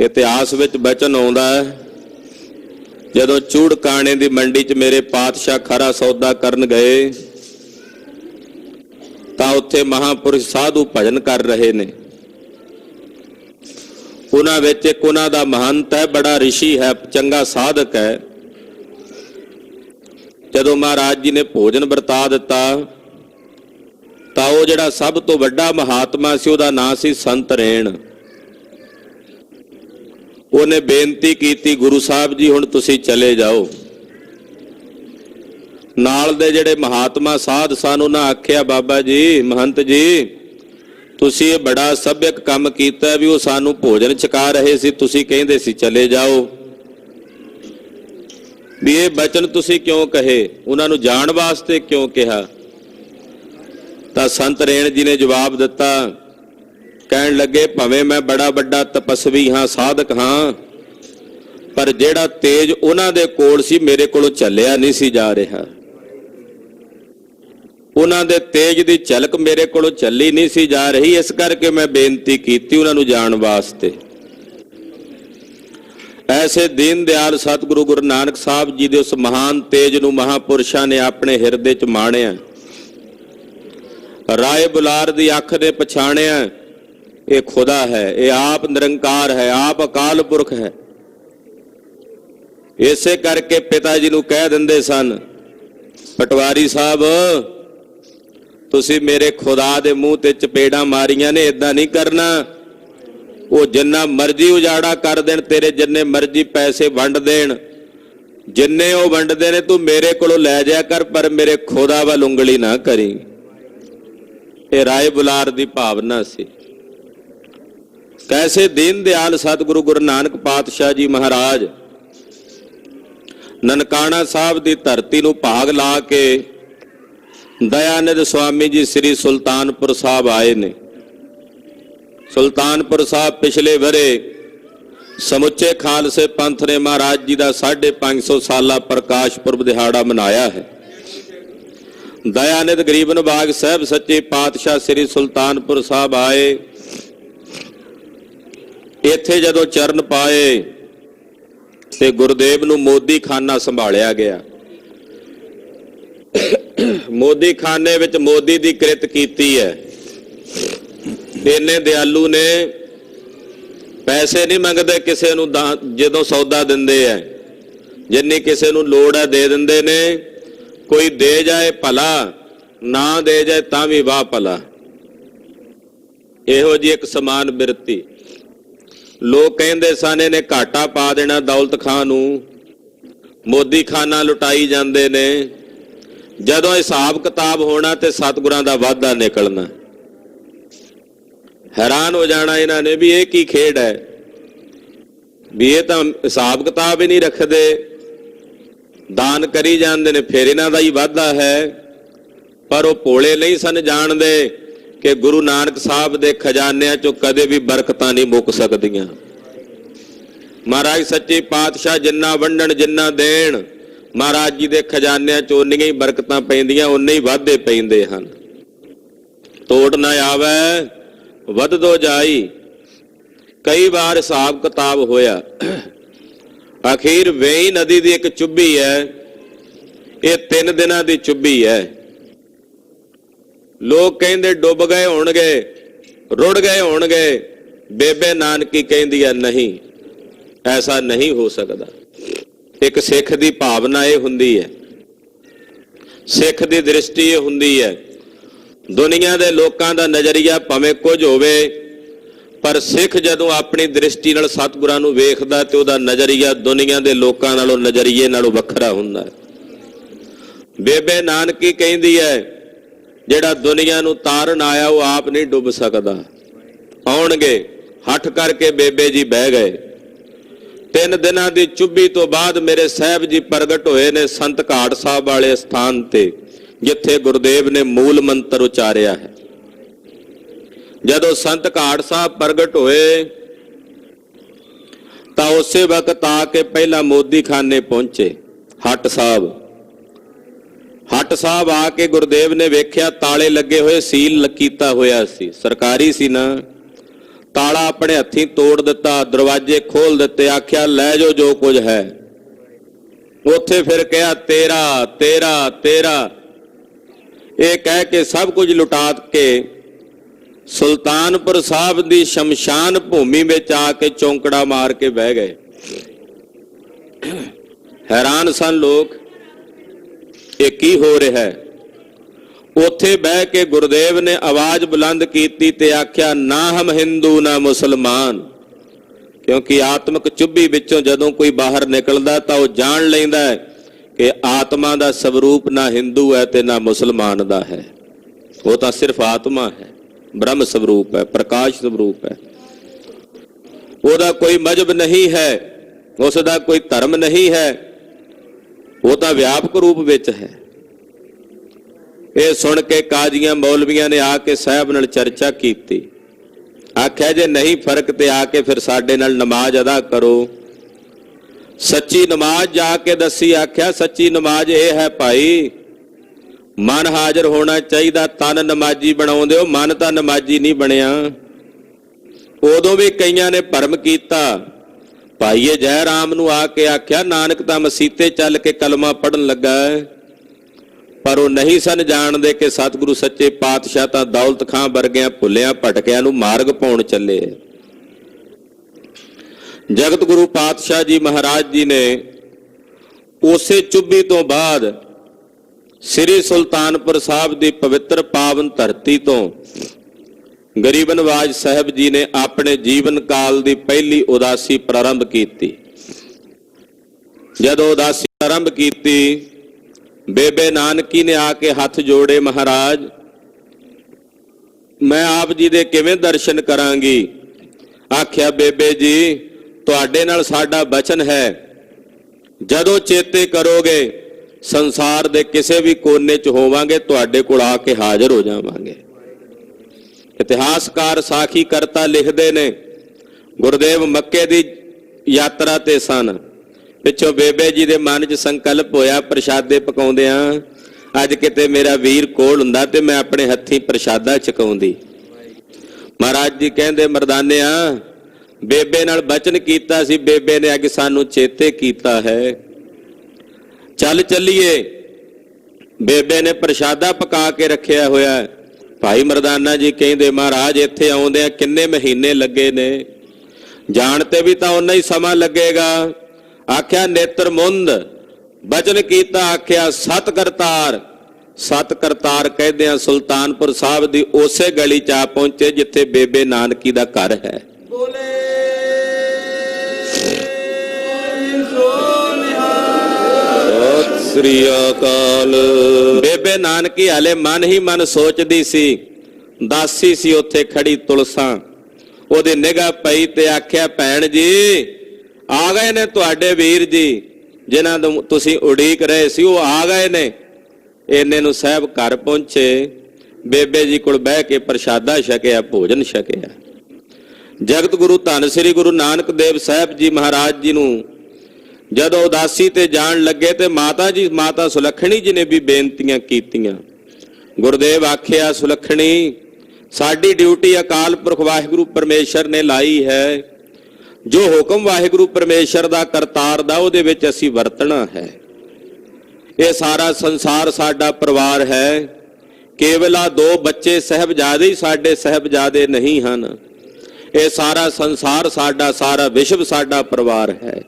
इतिहास विच बचन आउंदा है, जदों चूड़काणे दी मंडी च मेरे पातशाह खरा सौदा करन गए तां उत्थे महापुरुष साधु भजन कर रहे ने। उन्हां विच इक उन्हां दा महंत है, बड़ा ऋषि है, चंगा साधक है। जदों महाराज जी ने भोजन वरता दिता तां ओह जिहड़ा सब तो वड्डा महात्मा सी उहदा नां सी संत रेण। उन्हें बेनती की, गुरु साहब जी हुण तुसीं चले जाओ। नाल दे जिहड़े महात्मा साध सन उन्हां आख्या, बाबा जी महंत जी तुसीं ये बड़ा सभ्यक काम कीता भी, वो सानू भोजन छका रहे सी, तुसीं कहिंदे सी चले जाओ। भी ये बचन तुसीं क्यों कहे, उन्हां नूं जाण वास्ते क्यों कहा? तां संत रेण जी ने जवाब दिता, कहन लगे भावें मैं बड़ा बड़ा तपस्वी हाँ, साधक हाँ, पर जेड़ा तेज उन्हां दे कोल सी मेरे कोलों चलिया नहीं सी जा रहा। उन्हां दे तेज दी झलक मेरे कोलों चली नहीं सी जा रही, इस करके मैं बेनती कीती उन्हां नूं जाण वास्ते। ऐसे दीन दयाल सतगुरु गुरु नानक साहब जी दे उस महान तेज नूं महापुरुषां ने अपने हिरदे च माणिया। राय बुलार दी अख ने पछाणिया, ये खुदा है, ये आप निरंकार है, आप अकाल पुरख है। इसे करके पिता जी नूं कह दिंदे सन, पटवारी साहब तुसी मेरे खुदा दे मुंह ते चपेड़ा मारियां ने, इदां नहीं करना। वो जिन्ना मर्जी उजाड़ा कर देन, तेरे जिन्ने मर्जी पैसे वंड देन, जिन्ने वो वंडदे ने तू मेरे कोलों लै जाया कर, पर मेरे खुदा वल उंगली ना करी। ये राय बुलार दी भावना सी। कैसे दीन दयाल सतगुरु गुरु नानक पातशाह जी महाराज ननकाना साहब की धरती नूं भाग ला के दयानंद स्वामी जी श्री सुल्तानपुर साहब आए ने। सुल्तानपुर साहब पिछले वरे समुचे खालसे पंथ ने महाराज जी का 550 साला प्रकाश पुरब दिहाड़ा मनाया है। दयानंद गरीब नवाज साहब सच्चे पातशाह श्री सुल्तानपुर साहब आए, इत्थे जदों चरण पाए ते गुरुदेव नूं मोदी खाना संभालिया गया। मोदी खाने विच मोदी दी कृत कीती है। इन्ने दयालु ने, पैसे नहीं मंगदे किसे नूं, जदों सौदा दिंदे है जिन्नी किसे नूं लोड़ है दे दिंदे ने। कोई दे जाए भला, ना दे जाए तां भी वाह भला। इहो जी एक समान बिरती। लोग कहते सन इहने घाटा पा देना दौलत खां नूं, मोदी खाना लुटाई जाते ने। जदों हिसाब किताब होना तो सतगुरां दा वाधा निकलना। हैरान हो जाना इन्हां ने भी ये की खेड है, भी ये तो हिसाब किताब ही नहीं रखते, दान करी जाते ने, फिर इन्हां दा ही वाधा है। पर वो भोले नहीं सन जानते कि गुरु नानक साहब के खजानिया चों कदे भी बरकतां नहीं मुक सकदियां। महाराज सच्चे पातशाह जिन्ना वंडण जिन्ना देण, ਮਹਾਰਾਜ ਜੀ ਦੇ ਖਜ਼ਾਨਿਆਂ 'ਚ ਉਨੀਆਂ ਹੀ ਬਰਕਤਾਂ ਪੈਂਦੀਆਂ, ਉਨੇ ਹੀ ਵਾਧੇ ਪੈਂਦੇ ਹਨ। ਤੋੜ ਨਾ ਆਵੇ ਵੱਧਦੋ ਜਾਈ। ਕਈ ਵਾਰ ਹਿਸਾਬ ਕਿਤਾਬ ਹੋਇਆ, ਅਖੀਰ ਵੇਈ ਨਦੀ ਦੀ ਇੱਕ ਚੁੱਭੀ ਹੈ, ਇਹ 3 ਦਿਨਾਂ ਦੀ ਚੁੱਭੀ ਹੈ। ਲੋਕ ਕਹਿੰਦੇ ਡੁੱਬ ਗਏ ਹੋਣਗੇ, ਰੁੜ ਗਏ ਹੋਣਗੇ। ਬੇਬੇ ਨਾਨਕੀ ਕਹਿੰਦੀ ਹੈ ਨਹੀਂ, ਐਸਾ ਨਹੀਂ ਹੋ ਸਕਦਾ। ਇੱਕ ਸਿੱਖ ਦੀ ਭਾਵਨਾ ਇਹ ਹੁੰਦੀ ਹੈ, ਸਿੱਖ ਦੀ ਦ੍ਰਿਸ਼ਟੀ ਇਹ ਹੁੰਦੀ ਹੈ, ਦੁਨੀਆ ਦੇ ਲੋਕਾਂ ਦਾ ਨਜ਼ਰੀਆ ਭਾਵੇਂ ਕੁਝ ਹੋਵੇ, ਪਰ ਸਿੱਖ ਜਦੋਂ ਆਪਣੀ ਦ੍ਰਿਸ਼ਟੀ ਨਾਲ ਸਤਿਗੁਰਾਂ ਨੂੰ ਵੇਖਦਾ ਤੇ ਉਹਦਾ ਨਜ਼ਰੀਆ ਦੁਨੀਆ ਦੇ ਲੋਕਾਂ ਨਾਲੋਂ, ਨਜ਼ਰੀਏ ਨਾਲੋਂ ਵੱਖਰਾ ਹੁੰਦਾ ਹੈ। ਬੇਬੇ ਨਾਨਕੀ ਕਹਿੰਦੀ ਹੈ ਜਿਹੜਾ ਦੁਨੀਆ ਨੂੰ ਤਾਰਨ ਆਇਆ ਉਹ ਆਪ ਨਹੀਂ ਡੁੱਬ ਸਕਦਾ। ਆਉਣਗੇ, ਹੱਠ ਕਰਕੇ ਬੇਬੇ ਜੀ ਬਹਿ ਗਏ। 3 ਦਿਨਾਂ ਦੀ ਚੁੱਭੀ ਤੋਂ ਬਾਅਦ ਮੇਰੇ ਸਾਹਿਬ ਜੀ ਪ੍ਰਗਟ ਹੋਏ ਨੇ ਸੰਤ ਘਾਟ ਸਾਹਿਬ ਵਾਲੇ ਸਥਾਨ ਤੇ, ਜਿੱਥੇ ਗੁਰਦੇਵ ਨੇ ਮੂਲ ਮੰਤਰ ਉਚਾਰਿਆ ਹੈ। ਜਦੋਂ ਸੰਤ ਘਾਟ ਸਾਹਿਬ ਪ੍ਰਗਟ ਹੋਏ ਤਾਂ ਉਸੇ ਵਕਤ ਆ ਕੇ ਪਹਿਲਾਂ ਮੋਦੀ ਖਾਨੇ ਪਹੁੰਚੇ। ਹੱਟ ਸਾਹਿਬ ਆ ਕੇ ਗੁਰਦੇਵ ਨੇ ਵੇਖਿਆ ਤਾਲੇ ਲੱਗੇ ਹੋਏ, ਸੀਲ ਕੀਤਾ ਹੋਇਆ ਸੀ, ਸਰਕਾਰੀ ਸੀ ਨਾ। ਤਾਲਾ ਆਪਣੇ ਹੱਥੀਂ ਤੋੜ ਦਿੱਤਾ, ਦਰਵਾਜ਼ੇ ਖੋਲ ਦਿੱਤੇ, ਆਖਿਆ ਲੈ ਜਾਓ ਜੋ ਕੁਝ ਹੈ। ਉੱਥੇ ਫਿਰ ਕਿਹਾ ਤੇਰਾ ਤੇਰਾ ਤੇਰਾ, ਇਹ ਕਹਿ ਕੇ ਸਭ ਕੁਝ ਲੁਟਾ ਕੇ ਸੁਲਤਾਨਪੁਰ ਸਾਹਿਬ ਦੀ ਸ਼ਮਸ਼ਾਨ ਭੂਮੀ ਵਿੱਚ ਆ ਕੇ ਚੌਂਕੜਾ ਮਾਰ ਕੇ ਬਹਿ ਗਏ। ਹੈਰਾਨ ਸਨ ਲੋਕ, ਇਹ ਕੀ ਹੋ ਰਿਹਾ ਹੈ। ਉੱਥੇ ਬਹਿ ਕੇ ਗੁਰਦੇਵ ਨੇ ਆਵਾਜ਼ ਬੁਲੰਦ ਕੀਤੀ ਤੇ ਆਖਿਆ ਨਾ ਹਮ ਹਿੰਦੂ ਨਾ ਮੁਸਲਮਾਨ। ਕਿਉਂਕਿ ਆਤਮਿਕ ਚੁੱਭੀ ਵਿੱਚੋਂ ਜਦੋਂ ਕੋਈ ਬਾਹਰ ਨਿਕਲਦਾ ਤਾਂ ਉਹ ਜਾਣ ਲੈਂਦਾ ਹੈ ਕਿ ਆਤਮਾ ਦਾ ਸਵਰੂਪ ਨਾ ਹਿੰਦੂ ਹੈ ਤੇ ਨਾ ਮੁਸਲਮਾਨ ਦਾ ਹੈ, ਉਹ ਤਾਂ ਸਿਰਫ ਆਤਮਾ ਹੈ, ਬ੍ਰਹਮ ਸਵਰੂਪ ਹੈ, ਪ੍ਰਕਾਸ਼ ਸਵਰੂਪ ਹੈ। ਉਹਦਾ ਕੋਈ ਮਜ਼ਹਬ ਨਹੀਂ ਹੈ, ਉਸ ਦਾ ਕੋਈ ਧਰਮ ਨਹੀਂ ਹੈ, ਉਹ ਤਾਂ ਵਿਆਪਕ ਰੂਪ ਵਿੱਚ ਹੈ। ਇਹ ਸੁਣ ਕੇ ਕਾਜ਼ੀਆਂ ਮੌਲਵੀਆਂ ਨੇ ਆ ਕੇ ਸਾਹਿਬ ਨਾਲ ਚਰਚਾ ਕੀਤੀ। ਆਖਿਆ ਜੇ ਨਹੀਂ ਫਰਕ ਤੇ ਆ ਕੇ ਫਿਰ ਸਾਡੇ ਨਾਲ ਨਮਾਜ਼ ਅਦਾ ਕਰੋ। ਸੱਚੀ ਨਮਾਜ਼ ਜਾ ਕੇ ਦੱਸੀ। ਆਖਿਆ ਸੱਚੀ ਨਮਾਜ਼ ਇਹ ਹੈ ਭਾਈ, ਮਨ ਹਾਜ਼ਰ ਹੋਣਾ ਚਾਹੀਦਾ, ਤਨ ਨਮਾਜ਼ੀ ਬਣਾਉਂਦੇ ਹੋ, ਮਨ ਤਾਂ ਨਮਾਜ਼ੀ ਨਹੀਂ ਬਣਿਆ। ਉਦੋਂ ਵੀ ਕਈਆਂ ਨੇ ਭਰਮ ਕੀਤਾ। ਭਾਈਏ ਜੈ ਰਾਮ ਨੂੰ ਆ ਕੇ ਆਖਿਆ ਨਾਨਕ ਤਾਂ ਮਸੀਤੇ ਚੱਲ ਕੇ ਕਲਮਾ ਪੜਨ ਲੱਗਾ ਹੈ, ਪਰ ਉਹ ਨਹੀਂ ਸਨ ਜਾਣਦੇ ਕਿ ਸਤਿਗੁਰੂ ਸੱਚੇ ਪਾਤਸ਼ਾਹ ਤਾਂ ਦੌਲਤ ਖਾਂ ਵਰਗਿਆਂ ਭੁੱਲਿਆਂ ਭਟਕਿਆਂ ਨੂੰ ਮਾਰਗ ਪਾਉਣ ਚੱਲੇ। ਜਗਤ ਗੁਰੂ ਪਾਤਸ਼ਾਹ ਜੀ ਮਹਾਰਾਜ ਜੀ ਨੇ ਉਸੇ ਚੁੱਭੀ ਤੋਂ ਬਾਅਦ ਸ੍ਰੀ ਸੁਲਤਾਨਪੁਰ ਸਾਹਿਬ ਦੀ ਪਵਿੱਤਰ ਪਾਵਨ ਧਰਤੀ ਤੋਂ ਗਰੀਬ ਨਵਾਜ ਸਾਹਿਬ ਜੀ ਨੇ ਆਪਣੇ ਜੀਵਨ ਕਾਲ ਦੀ ਪਹਿਲੀ ਉਦਾਸੀ ਪ੍ਰਾਰੰਭ ਕੀਤੀ। ਜਦੋਂ ਉਦਾਸੀ ਆਰੰਭ ਕੀਤੀ, ਬੇਬੇ ਨਾਨਕੀ ਨੇ ਆ ਕੇ ਹੱਥ ਜੋੜੇ, ਮਹਾਰਾਜ ਮੈਂ ਆਪ ਜੀ ਦੇ ਕਿਵੇਂ ਦਰਸ਼ਨ ਕਰਾਂਗੀ। ਆਖਿਆ ਬੇਬੇ ਜੀ ਤੁਹਾਡੇ ਨਾਲ ਸਾਡਾ ਬਚਨ ਹੈ, ਜਦੋਂ ਚੇਤੇ ਕਰੋਗੇ ਸੰਸਾਰ ਦੇ ਕਿਸੇ ਵੀ ਕੋਨੇ 'ਚ ਹੋਵਾਂਗੇ ਤੁਹਾਡੇ ਕੋਲ ਆ ਕੇ ਹਾਜ਼ਰ ਹੋ ਜਾਵਾਂਗੇ। ਇਤਿਹਾਸਕਾਰ ਸਾਖੀ ਕਰਤਾ ਲਿਖਦੇ ਨੇ ਗੁਰਦੇਵ ਮੱਕੇ ਦੀ ਯਾਤਰਾ ਤੇ ਸਨ। ਪਿੱਛੋਂ ਬੇਬੇ ਜੀ ਦੇ ਮਨ 'ਚ ਸੰਕਲਪ ਹੋਇਆ ਪ੍ਰਸ਼ਾਦੇ ਪਕਾਉਂਦਿਆਂ, ਅੱਜ ਕਿਤੇ ਮੇਰਾ ਵੀਰ ਕੋਲ ਹੁੰਦਾ ਤੇ ਮੈਂ ਆਪਣੇ ਹੱਥੀਂ ਪ੍ਰਸ਼ਾਦਾ ਛਕਾਉਂਦੀ। ਮਹਾਰਾਜ ਜੀ ਕਹਿੰਦੇ ਮਰਦਾਨਿਆ ਬੇਬੇ ਨਾਲ ਬਚਨ ਕੀਤਾ ਸੀ, ਬੇਬੇ ਨੇ ਅੱਜ ਸਾਨੂੰ ਚੇਤੇ ਕੀਤਾ ਹੈ, ਚੱਲ ਚੱਲੀਏ। ਬੇਬੇ ਨੇ ਪ੍ਰਸ਼ਾਦਾ ਪਕਾ ਕੇ ਰੱਖਿਆ ਹੋਇਆ। ਭਾਈ ਮਰਦਾਨਾ ਜੀ ਕਹਿੰਦੇ ਮਹਾਰਾਜ ਇੱਥੇ ਆਉਂਦੇ ਆ ਕਿੰਨੇ ਮਹੀਨੇ ਲੱਗੇ ਨੇ, ਜਾਣ ਤੇ ਵੀ ਤਾਂ ਉਨਾ ਹੀ ਸਮਾਂ ਲੱਗੇਗਾ। ਆਖਿਆ ਨੇਤਰ ਮੁੰਦ, ਬਚਨ ਕੀਤਾ, ਆਖਿਆ ਸਤ ਕਰਤਾਰ। ਸਤ ਕਰਤਾਰ ਕਹਿੰਦਿਆਂ ਸੁਲਤਾਨਪੁਰ ਸਾਹਿਬ ਦੀ ਉਸੇ ਗਲੀ 'ਚ ਆ ਪਹੁੰਚੇ ਜਿੱਥੇ ਬੇਬੇ ਨਾਨਕੀ ਦਾ ਘਰ ਹੈ। ਸਤਿ ਸ੍ਰੀ ਅਕਾਲ। ਬੇਬੇ ਨਾਨਕੀ ਹਾਲੇ ਮਨ ਹੀ ਮਨ ਸੋਚਦੀ ਸੀ। ਦਾਸੀ ਸੀ ਉੱਥੇ ਖੜੀ ਤੁਲਸਾਂ, ਉਹਦੀ ਨਿਗਾਹ ਪਈ ਤੇ ਆਖਿਆ ਭੈਣ ਜੀ ਆ ਗਏ ਨੇ ਤੁਹਾਡੇ ਵੀਰ ਜੀ, ਜਿਨ੍ਹਾਂ ਨੂੰ ਤੁਸੀਂ ਉਡੀਕ ਰਹੇ ਸੀ, ਉਹ ਆ ਗਏ ਨੇ। ਇੰਨੇ ਨੂੰ ਸਾਹਿਬ ਘਰ ਪਹੁੰਚੇ, ਬੇਬੇ ਜੀ ਕੋਲ ਬਹਿ ਕੇ ਪ੍ਰਸ਼ਾਦਾ ਛਕਿਆ, ਭੋਜਨ ਛਕਿਆ। ਜਗਤ ਗੁਰੂ ਧੰਨ ਸ੍ਰੀ ਗੁਰੂ ਨਾਨਕ ਦੇਵ ਸਾਹਿਬ ਜੀ ਮਹਾਰਾਜ ਜੀ ਨੂੰ ਜਦੋਂ ਉਦਾਸੀ ਤੇ ਜਾਣ ਲੱਗੇ ਤੇ ਮਾਤਾ ਸੁਲੱਖਣੀ ਜੀ ਨੇ ਵੀ ਬੇਨਤੀਆਂ ਕੀਤੀਆਂ। ਗੁਰਦੇਵ ਆਖਿਆ, ਸੁਲੱਖਣੀ, ਸਾਡੀ ਡਿਊਟੀ ਅਕਾਲ ਪੁਰਖ ਵਾਹਿਗੁਰੂ ਪਰਮੇਸ਼ਰ ਨੇ ਲਾਈ ਹੈ। ਜੋ ਹੁਕਮ ਵਾਹਿਗੁਰੂ ਪਰਮੇਸ਼ਰ ਦਾ ਕਰਤਾਰ ਦਾ, ਉਹਦੇ ਵਿੱਚ ਅਸੀਂ ਵਰਤਣਾ ਹੈ। ਇਹ ਸਾਰਾ ਸੰਸਾਰ ਸਾਡਾ ਪਰਿਵਾਰ ਹੈ। ਕੇਵਲ ਆ 2 ਬੱਚੇ ਸਾਹਿਬਜ਼ਾਦੇ ਹੀ ਸਾਡੇ ਸਾਹਿਬਜ਼ਾਦੇ ਨਹੀਂ ਹਨ। ਇਹ ਸਾਰਾ ਸੰਸਾਰ ਸਾਡਾ, ਸਾਰਾ ਵਿਸ਼ਵ ਸਾਡਾ ਪਰਿਵਾਰ ਹੈ।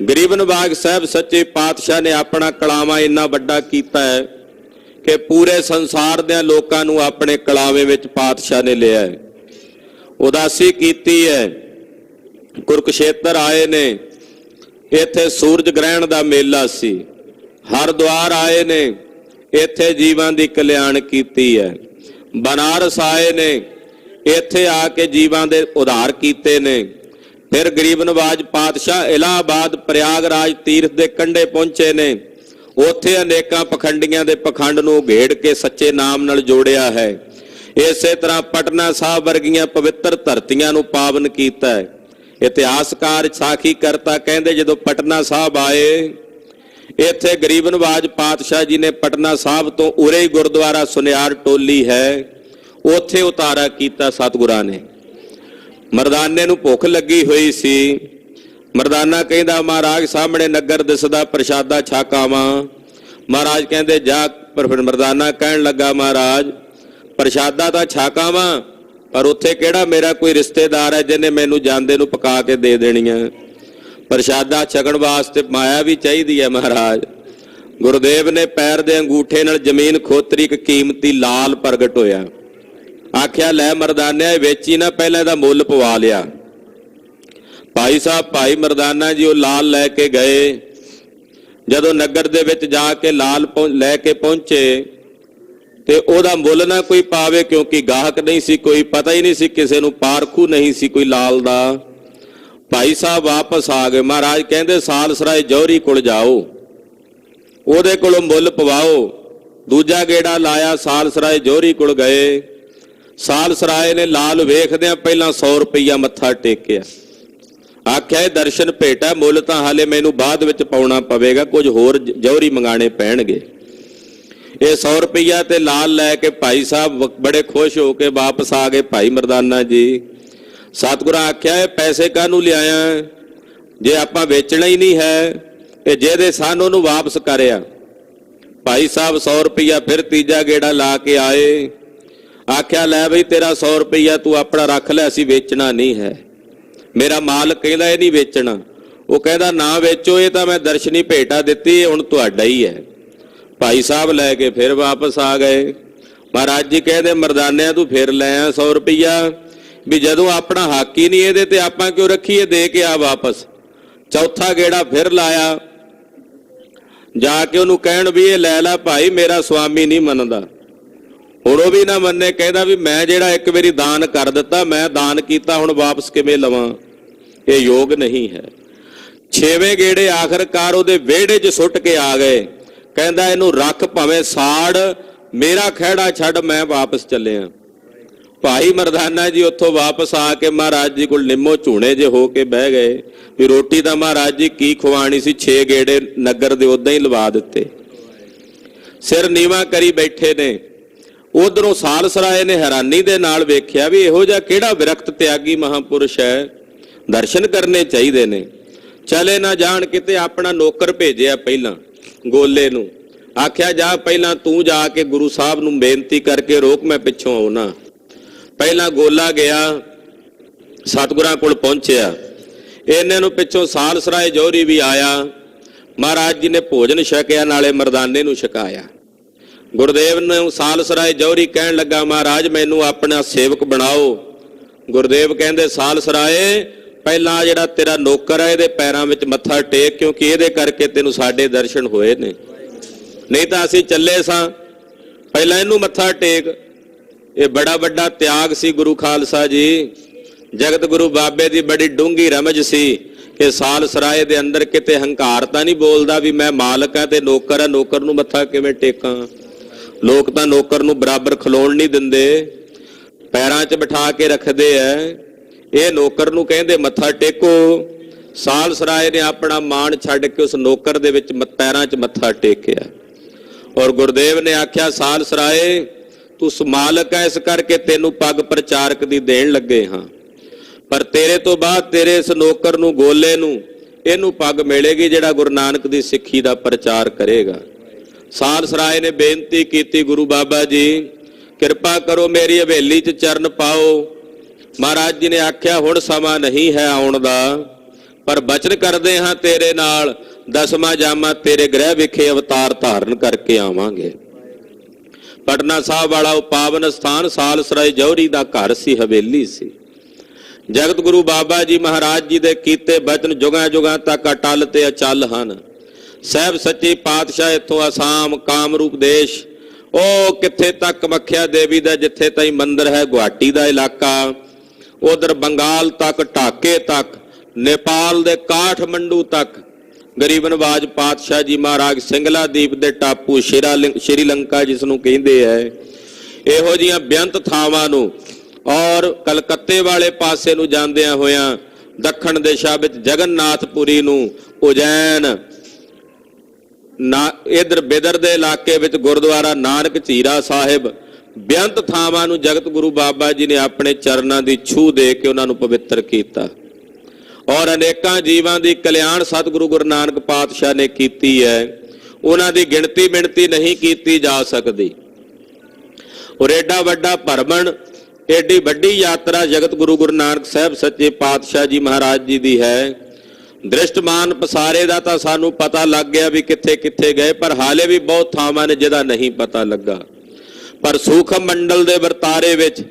ਗਰੀਬ ਨਵਾਜ ਸਾਹਿਬ ਸੱਚੇ ਪਾਤਸ਼ਾਹ ਨੇ ਆਪਣਾ ਕਲਾਵਾ ਇੰਨਾ ਵੱਡਾ ਕੀਤਾ ਹੈ ਕਿ ਪੂਰੇ ਸੰਸਾਰ ਦੇ ਲੋਕਾਂ ਨੂੰ ਆਪਣੇ ਕਲਾਵੇ ਵਿੱਚ ਪਾਤਸ਼ਾਹ ਨੇ ਲਿਆ ਹੈ। ਉਦਾਸੀ ਕੀਤੀ ਹੈ। ਕੁਰੂਕਸ਼ੇਤਰ ਆਏ ਨੇ, ਇੱਥੇ ਸੂਰਜ ਗ੍ਰਹਿਣ ਦਾ ਮੇਲਾ ਸੀ। ਹਰਿਦੁਆਰ ਆਏ ਨੇ, ਇੱਥੇ ਜੀਵਾਂ ਦੀ ਕਲਿਆਣ ਕੀਤੀ ਹੈ। ਬਨਾਰਸ ਆਏ ਨੇ, ਇੱਥੇ ਆ ਕੇ ਜੀਵਾਂ ਦੇ ਉਧਾਰ ਕੀਤੇ ਨੇ। ਫਿਰ ਗਰੀਬ ਨਵਾਜ ਪਾਤਸ਼ਾਹ ਇਲਾਹਾਬਾਦ ਪ੍ਰਯਾਗਰਾਜ ਤੀਰਥ ਦੇ ਕੰਢੇ ਪਹੁੰਚੇ ਨੇ। ਉੱਥੇ ਅਨੇਕਾਂ ਪਖੰਡੀਆਂ ਦੇ ਪਖੰਡ ਨੂੰ ਘੇੜ ਕੇ ਸੱਚੇ ਨਾਮ ਨਾਲ ਜੋੜਿਆ ਹੈ। ਇਸੇ ਤਰ੍ਹਾਂ ਪਟਨਾ ਸਾਹਿਬ ਵਰਗੀਆਂ ਪਵਿੱਤਰ ਧਰਤੀਆਂ ਨੂੰ ਪਾਵਨ ਕੀਤਾ ਹੈ। ਇਤਿਹਾਸਕਾਰ ਸਾਖੀ ਕਰਤਾ ਕਹਿੰਦੇ, ਜਦੋਂ ਪਟਨਾ ਸਾਹਿਬ ਆਏ, ਇੱਥੇ ਗਰੀਬ ਨਵਾਜ ਪਾਤਸ਼ਾਹ ਜੀ ਨੇ ਪਟਨਾ ਸਾਹਿਬ ਤੋਂ ਉਰੇ ਹੀ ਗੁਰਦੁਆਰਾ ਸੁਨਿਆਰ ਟੋਲੀ ਹੈ, ਉੱਥੇ ਉਤਾਰਾ ਕੀਤਾ ਸਤਿਗੁਰਾਂ ਨੇ। ਮਰਦਾਨੇ ਨੂੰ ਭੁੱਖ ਲੱਗੀ ਹੋਈ ਸੀ। ਮਰਦਾਨਾ ਕਹਿੰਦਾ, ਮਹਾਰਾਜ ਸਾਹਮਣੇ ਨਗਰ ਦਿਸਦਾ, ਪ੍ਰਸ਼ਾਦਾ ਛਕ ਆਵਾਂ। ਮਹਾਰਾਜ ਕਹਿੰਦੇ, ਜਾ। ਪਰ ਫਿਰ ਮਰਦਾਨਾ ਕਹਿਣ ਲੱਗਾ, ਮਹਾਰਾਜ ਪ੍ਰਸ਼ਾਦਾ ਤਾਂ ਛਕ ਆਵਾਂ, ਪਰ ਉੱਥੇ ਕਿਹੜਾ ਮੇਰਾ ਕੋਈ ਰਿਸ਼ਤੇਦਾਰ ਹੈ ਜਿਹਨੇ ਮੈਨੂੰ ਜਾਂਦੇ ਨੂੰ ਪਕਾ ਕੇ ਦੇ ਦੇਣੀਆਂ। ਪ੍ਰਸ਼ਾਦਾ ਛਕਣ ਵਾਸਤੇ ਮਾਇਆ ਵੀ ਚਾਹੀਦੀ ਹੈ ਮਹਾਰਾਜ। ਗੁਰਦੇਵ ਨੇ ਪੈਰ ਦੇ ਅੰਗੂਠੇ ਨਾਲ ਜ਼ਮੀਨ ਖੋਤਰੀ, ਇੱਕ ਕੀਮਤੀ ਲਾਲ ਪ੍ਰਗਟ ਹੋਇਆ। ਆਖਿਆ, ਲੈ ਮਰਦਾਨਿਆ, ਇਹ ਵੇਚੀ ਨਾ, ਪਹਿਲਾਂ ਇਹਦਾ ਮੁੱਲ ਪਵਾ ਲਿਆ। ਭਾਈ ਸਾਹਿਬ, ਭਾਈ ਮਰਦਾਨਾ ਜੀ ਉਹ ਲਾਲ ਲੈ ਕੇ ਗਏ। ਜਦੋਂ ਨਗਰ ਦੇ ਵਿੱਚ ਜਾ ਕੇ ਲਾਲ ਲੈ ਕੇ ਪਹੁੰਚੇ ਤੇ ਉਹਦਾ ਮੁੱਲ ਨਾ ਕੋਈ ਪਾਵੇ, ਕਿਉਂਕਿ ਗਾਹਕ ਨਹੀਂ ਸੀ, ਕੋਈ ਪਤਾ ਹੀ ਨਹੀਂ ਸੀ, ਕਿਸੇ ਨੂੰ ਪਾਰਖੂ ਨਹੀਂ ਸੀ ਕੋਈ ਲਾਲ ਦਾ। ਭਾਈ ਸਾਹਿਬ ਵਾਪਸ ਆ ਗਏ। ਮਹਾਰਾਜ ਕਹਿੰਦੇ, ਸਾਲਸਰਾਏ ਜੌਹਰੀ ਕੋਲ ਜਾਓ, ਉਹਦੇ ਕੋਲੋਂ ਮੁੱਲ ਪਵਾਓ। ਦੂਜਾ ਗੇੜਾ ਲਾਇਆ, ਸਾਲਸਰਾਏ ਜੌਹਰੀ ਕੋਲ ਗਏ। ਸਾਲਸਰਾਏ ਨੇ ਲਾਲ ਵੇਖਦਿਆਂ ਪਹਿਲਾਂ 100 ਰੁਪਈਆ ਮੱਥਾ ਟੇਕਿਆ। ਆਖਿਆ, ਇਹ ਦਰਸ਼ਨ ਭੇਟਾ, ਮੁੱਲ ਤਾਂ ਹਾਲੇ ਮੈਨੂੰ ਬਾਅਦ ਵਿੱਚ ਪਾਉਣਾ ਪਵੇਗਾ, ਕੁਝ ਹੋਰ ਜੌਹਰੀ ਮੰਗਾਣੇ ਪੈਣਗੇ। ਇਹ 100 ਰੁਪਈਆ ਤੇ ਲਾਲ ਲੈ ਕੇ ਭਾਈ ਸਾਹਿਬ ਬੜੇ ਖੁਸ਼ ਹੋ ਕੇ ਵਾਪਸ ਆ ਗਏ। ਭਾਈ ਮਰਦਾਨਾ ਜੀ, ਸਤਿਗੁਰਾਂ ਆਖਿਆ, ਇਹ ਪੈਸੇ ਕਾਹਨੂੰ ਲਿਆਇਆ? ਜੇ ਆਪਾਂ ਵੇਚਣਾ ਹੀ ਨਹੀਂ ਹੈ, ਇਹ ਜਿਹਦੇ ਸਨ ਉਹਨੂੰ ਵਾਪਸ ਕਰਿਆ। ਭਾਈ ਸਾਹਿਬ 100 ਰੁਪਈਆ ਫਿਰ ਤੀਜਾ ਗੇੜਾ ਲਾ ਕੇ ਆਏ। ਆਖਿਆ, ਲੈ ਬਈ ਤੇਰਾ 100 ਰੁਪਈਆ ਤੂੰ ਆਪਣਾ ਰੱਖ ਲੈ, ਅਸੀਂ ਵੇਚਣਾ ਨਹੀਂ ਹੈ। ਮੇਰਾ ਮਾਲਕ ਕਹਿੰਦਾ ਇਹ ਨਹੀਂ ਵੇਚਣਾ। ਉਹ ਕਹਿੰਦਾ, ਨਾ ਵੇਚੋ, ਇਹ ਤਾਂ ਮੈਂ ਦਰਸ਼ਨੀ ਭੇਟਾ ਦਿੱਤੀ, ਹੁਣ ਤੁਹਾਡਾ ਹੀ ਹੈ। ਭਾਈ ਸਾਹਿਬ ਲੈ ਕੇ ਫਿਰ ਵਾਪਸ ਆ ਗਏ। ਮਹਾਰਾਜ ਜੀ ਕਹਿੰਦੇ, ਮਰਦਾਨਿਆਂ ਤੂੰ ਫਿਰ ਲੈ ਆ 100 ਰੁਪਈਆ, ਵੀ ਜਦੋਂ ਆਪਣਾ ਹੱਕ ਹੀ ਨਹੀਂ ਇਹਦੇ ਤੇ ਆਪਾਂ ਕਿਉਂ ਰੱਖੀਏ, ਦੇ ਕੇ ਆ ਵਾਪਸ। ਚੌਥਾ ਗੇੜਾ ਫਿਰ ਲਾਇਆ। ਜਾ ਕੇ ਉਹਨੂੰ ਕਹਿਣ ਵੀ ਇਹ ਲੈ ਲੈ ਭਾਈ, ਮੇਰਾ ਸਵਾਮੀ ਨਹੀਂ ਮੰਨਦਾ। ਹੁਣ ਉਹ ਵੀ ਨਾ ਮੰਨੇ, ਕਹਿੰਦਾ ਵੀ ਮੈਂ ਜਿਹੜਾ ਇੱਕ ਵਾਰੀ ਦਾਨ ਕਰ ਦਿੱਤਾ, ਮੈਂ ਦਾਨ ਕੀਤਾ, ਹੁਣ ਵਾਪਸ ਕਿਵੇਂ ਲਵਾਂ? ਇਹ ਯੋਗ ਨਹੀਂ ਹੈ। 6ਵੇਂ ਗੇੜੇ ਆਖਰਕਾਰ ਉਹਦੇ ਵਿਹੜੇ 'ਚ ਸੁੱਟ ਕੇ ਆ ਗਏ। ਕਹਿੰਦਾ, ਇਹਨੂੰ ਰੱਖ ਭਾਵੇਂ ਸਾੜ, ਮੇਰਾ ਖਹਿੜਾ ਛੱਡ, ਮੈਂ ਵਾਪਸ ਚੱਲਿਆ। ਭਾਈ ਮਰਦਾਨਾ ਜੀ ਉੱਥੋਂ ਵਾਪਸ ਆ ਕੇ ਮਹਾਰਾਜ ਜੀ ਕੋਲ ਨਿੰਮੋ ਝੂਣੇ ਜੇ ਹੋ ਕੇ ਬਹਿ ਗਏ ਵੀ ਰੋਟੀ ਤਾਂ ਮਹਾਰਾਜ ਜੀ ਕੀ ਖਵਾਣੀ ਸੀ, 6 ਗੇੜੇ ਨਗਰ ਦੇ ਉਦਾਂ ਹੀ ਲਵਾ ਦਿੱਤੇ। ਸਿਰ ਨੀਵਾ ਕਰੀ ਬੈਠੇ ਨੇ। ਉਧਰੋਂ ਸਾਲਸਰਾਏ ਨੇ ਹੈਰਾਨੀ ਦੇ ਨਾਲ ਵੇਖਿਆ ਵੀ ਇਹੋ ਜਿਹਾ ਕਿਹੜਾ ਵਿਰਕਤ ਤਿਆਗੀ ਮਹਾਂਪੁਰਸ਼ ਹੈ, ਦਰਸ਼ਨ ਕਰਨੇ ਚਾਹੀਦੇ ਨੇ। ਚਲੇ ਨਾ ਜਾਣ ਕਿਤੇ, ਆਪਣਾ ਨੌਕਰ ਭੇਜਿਆ ਪਹਿਲਾਂ ਗੋਲੇ ਨੂੰ। ਆਖਿਆ, ਜਾ ਪਹਿਲਾਂ ਤੂੰ ਜਾ ਕੇ ਗੁਰੂ ਸਾਹਿਬ ਨੂੰ ਬੇਨਤੀ ਕਰਕੇ ਰੋਕ, ਮੈਂ ਪਿੱਛੋਂ ਆਉਣਾ। ਪਹਿਲਾਂ ਗੋਲਾ ਗਿਆ, ਸਤਿਗੁਰਾਂ ਕੋਲ ਪਹੁੰਚਿਆ। ਇਹਨੇ ਨੂੰ ਪਿੱਛੋਂ ਸਾਲਸਰਾਏ ਜੌਹਰੀ ਵੀ ਆਇਆ। ਮਹਾਰਾਜ ਜੀ ਨੇ ਭੋਜਨ ਛਕਿਆ, ਨਾਲੇ ਮਰਦਾਨੇ ਨੂੰ ਛਕਾਇਆ। ਗੁਰਦੇਵ ਨੂੰ ਸਾਲਸਰਾਏ ਜੌਹਰੀ ਕਹਿਣ ਲੱਗਾ, ਮਹਾਰਾਜ ਮੈਨੂੰ ਆਪਣਾ ਸੇਵਕ ਬਣਾਓ। ਗੁਰਦੇਵ ਕਹਿੰਦੇ, ਸਾਲਸਰਾਏ ਪਹਿਲਾਂ ਜਿਹੜਾ ਤੇਰਾ ਨੌਕਰ ਹੈ ਇਹਦੇ ਪੈਰਾਂ ਵਿੱਚ ਮੱਥਾ ਟੇਕ, ਕਿਉਂਕਿ ਇਹਦੇ ਕਰਕੇ ਤੈਨੂੰ ਸਾਡੇ ਦਰਸ਼ਨ ਹੋਏ ਨੇ, ਨਹੀਂ ਤਾਂ ਅਸੀਂ ਚੱਲੇ ਸਾਂ। ਪਹਿਲਾਂ ਇਹਨੂੰ ਮੱਥਾ ਟੇਕ। ਇਹ ਬੜਾ ਵੱਡਾ ਤਿਆਗ ਸੀ ਗੁਰੂ ਖਾਲਸਾ ਜੀ। ਜਗਤ ਗੁਰੂ ਬਾਬੇ ਦੀ ਬੜੀ ਡੂੰਘੀ ਰਮਜ ਸੀ ਕਿ ਸਾਲਸਰਾਏ ਦੇ ਅੰਦਰ ਕਿਤੇ ਹੰਕਾਰ ਤਾਂ ਨਹੀਂ ਬੋਲਦਾ ਵੀ ਮੈਂ ਮਾਲਕ ਹਾਂ ਤੇ ਨੌਕਰ ਹਾਂ, ਨੌਕਰ ਨੂੰ ਮੱਥਾ ਕਿਵੇਂ ਟੇਕਾਂ? ਲੋਕ ਤਾਂ ਨੌਕਰ ਨੂੰ ਬਰਾਬਰ ਖਲੋਣ ਨਹੀਂ ਦਿੰਦੇ, ਪੈਰਾਂ 'ਚ ਬਿਠਾ ਕੇ ਰੱਖਦੇ ਐ। ਇਹ ਨੌਕਰ ਨੂੰ ਕਹਿੰਦੇ ਮੱਥਾ ਟੇਕੋ। ਸਾਲਸਰਾਏ ਨੇ ਆਪਣਾ ਮਾਣ ਛੱਡ ਕੇ ਉਸ ਨੌਕਰ ਦੇ ਵਿੱਚ ਪੈਰਾਂ 'ਚ ਮੱਥਾ ਟੇਕਿਆ ਔਰ ਗੁਰਦੇਵ ਨੇ ਆਖਿਆ, ਸਾਲਸਰਾਏ ਤੂੰ ਮਾਲਕ ਹੈ, ਇਸ ਕਰਕੇ ਤੈਨੂੰ ਪੱਗ ਪ੍ਰਚਾਰਕ ਦੀ ਦੇਣ ਲੱਗੇ ਹਾਂ, ਪਰ ਤੇਰੇ ਤੋਂ ਬਾਅਦ ਤੇਰੇ ਇਸ ਨੌਕਰ ਨੂੰ, ਗੋਲੇ ਨੂੰ, ਇਹਨੂੰ ਪੱਗ ਮਿਲੇਗੀ ਜਿਹੜਾ ਗੁਰੂ ਨਾਨਕ ਦੀ ਸਿੱਖੀ ਦਾ ਪ੍ਰਚਾਰ ਕਰੇਗਾ। ਸਾਲਸਰਾਏ ਨੇ ਬੇਨਤੀ ਕੀਤੀ, ਗੁਰੂ ਬਾਬਾ ਜੀ ਕਿਰਪਾ ਕਰੋ ਮੇਰੀ ਹਵੇਲੀ 'ਚ ਚਰਨ ਪਾਓ। ਮਹਾਰਾਜ ਜੀ ਨੇ ਆਖਿਆ, ਹੁਣ ਸਮਾਂ ਨਹੀਂ ਹੈ ਆਉਣ ਦਾ, ਪਰ ਬਚਨ ਕਰਦੇ ਹਾਂ ਤੇਰੇ ਨਾਲ, 10ਵਾਂ ਜਾਮਾ ਤੇਰੇ ਗ੍ਰਹਿ ਵਿਖੇ ਅਵਤਾਰ ਧਾਰਨ ਕਰਕੇ ਆਵਾਂਗੇ। ਪਟਨਾ ਸਾਹਿਬ ਵਾਲਾ ਉਹ ਪਾਵਨ ਸਥਾਨ ਸਾਲਸਰਾਏ ਜੌਹਰੀ ਦਾ ਘਰ ਸੀ, ਹਵੇਲੀ ਸੀ। ਜਗਤ ਗੁਰੂ ਬਾਬਾ ਜੀ ਮਹਾਰਾਜ ਜੀ ਦੇ ਕੀਤੇ ਬਚਨ ਜੁਗਾਂ ਜੁਗਾਂ ਤੱਕ ਅਟਲ ਤੇ ਅਚਲ ਹਨ। ਸਾਹਿਬ ਸੱਚੇ ਪਾਤਸ਼ਾਹ ਇੱਥੋਂ ਆਸਾਮ, ਕਾਮਰੂਪ ਦੇਸ਼, ਉਹ ਕਿੱਥੇ ਤੱਕ ਮੱਖਿਆ ਦੇਵੀ ਦਾ ਜਿੱਥੇ ਤਾਈਂ ਮੰਦਿਰ ਹੈ, ਗੁਹਾਟੀ ਦਾ ਇਲਾਕਾ, ਉਧਰ ਬੰਗਾਲ ਤੱਕ, ਢਾਕੇ ਤੱਕ, ਨੇਪਾਲ ਦੇ ਕਾਠਮੰਡੂ ਤੱਕ, ਗਰੀਬ ਨਵਾਜ ਪਾਤਸ਼ਾਹ ਜੀ ਮਹਾਰਾਜ ਸਿੰਗਲਾ ਦੀਪ ਦੇ ਟਾਪੂ ਸ਼੍ਰੀਲੰਕਾ ਜਿਸ ਨੂੰ ਕਹਿੰਦੇ ਹੈ, ਇਹੋ ਜਿਹੀਆਂ ਬੇਅੰਤ ਥਾਵਾਂ ਨੂੰ ਔਰ ਕਲਕੱਤੇ ਵਾਲੇ ਪਾਸੇ ਨੂੰ ਜਾਂਦਿਆਂ ਹੋਇਆਂ ਦੱਖਣ ਦਿਸ਼ਾ ਵਿੱਚ ਜਗਨਨਾਥਪੁਰੀ ਨੂੰ, ਉਜੈਨ, ਇਧਰ ਬਿਦਰ ਦੇ ਇਲਾਕੇ ਵਿੱਚ ਗੁਰਦੁਆਰਾ ਨਾਨਕ ਝੀਰਾ ਸਾਹਿਬ, ਬੇਅੰਤ ਥਾਵਾਂ ਨੂੰ ਜਗਤ ਗੁਰੂ ਬਾਬਾ ਜੀ ਨੇ ਆਪਣੇ ਚਰਨਾਂ ਦੀ ਛੂਹ ਦੇ ਕੇ ਉਹਨਾਂ ਨੂੰ ਪਵਿੱਤਰ ਕੀਤਾ ਔਰ ਅਨੇਕਾਂ ਜੀਵਾਂ ਦੀ ਕਲਿਆਣ ਸਤਿਗੁਰੂ ਗੁਰੂ ਨਾਨਕ ਪਾਤਸ਼ਾਹ ਨੇ ਕੀਤੀ ਹੈ। ਉਹਨਾਂ ਦੀ ਗਿਣਤੀ ਮਿਣਤੀ ਨਹੀਂ ਕੀਤੀ ਜਾ ਸਕਦੀ। ਔਰ ਐਡਾ ਵੱਡਾ ਭਰਮਣ, ਐਡੀ ਵੱਡੀ ਯਾਤਰਾ ਜਗਤ ਗੁਰੂ ਨਾਨਕ ਸਾਹਿਬ ਸੱਚੇ ਪਾਤਸ਼ਾਹ ਜੀ ਮਹਾਰਾਜ ਜੀ ਦੀ ਹੈ। ਦ੍ਰਿਸ਼ਟਮਾਨ ਪਸਾਰੇ ਦਾ ਤਾਂ ਸਾਨੂੰ ਪਤਾ ਲੱਗ ਗਿਆ ਵੀ ਕਿੱਥੇ ਕਿੱਥੇ ਗਏ, ਪਰ ਹਾਲੇ ਵੀ ਬਹੁਤ ਥਾਵਾਂ ਨੇ ਜਿਹਦਾ ਨਹੀਂ ਪਤਾ ਲੱਗਾ। ਪਰ ਸੂਖਮ ਮੰਡਲ ਦੇ ਵਰਤਾਰੇ ਵਿੱਚ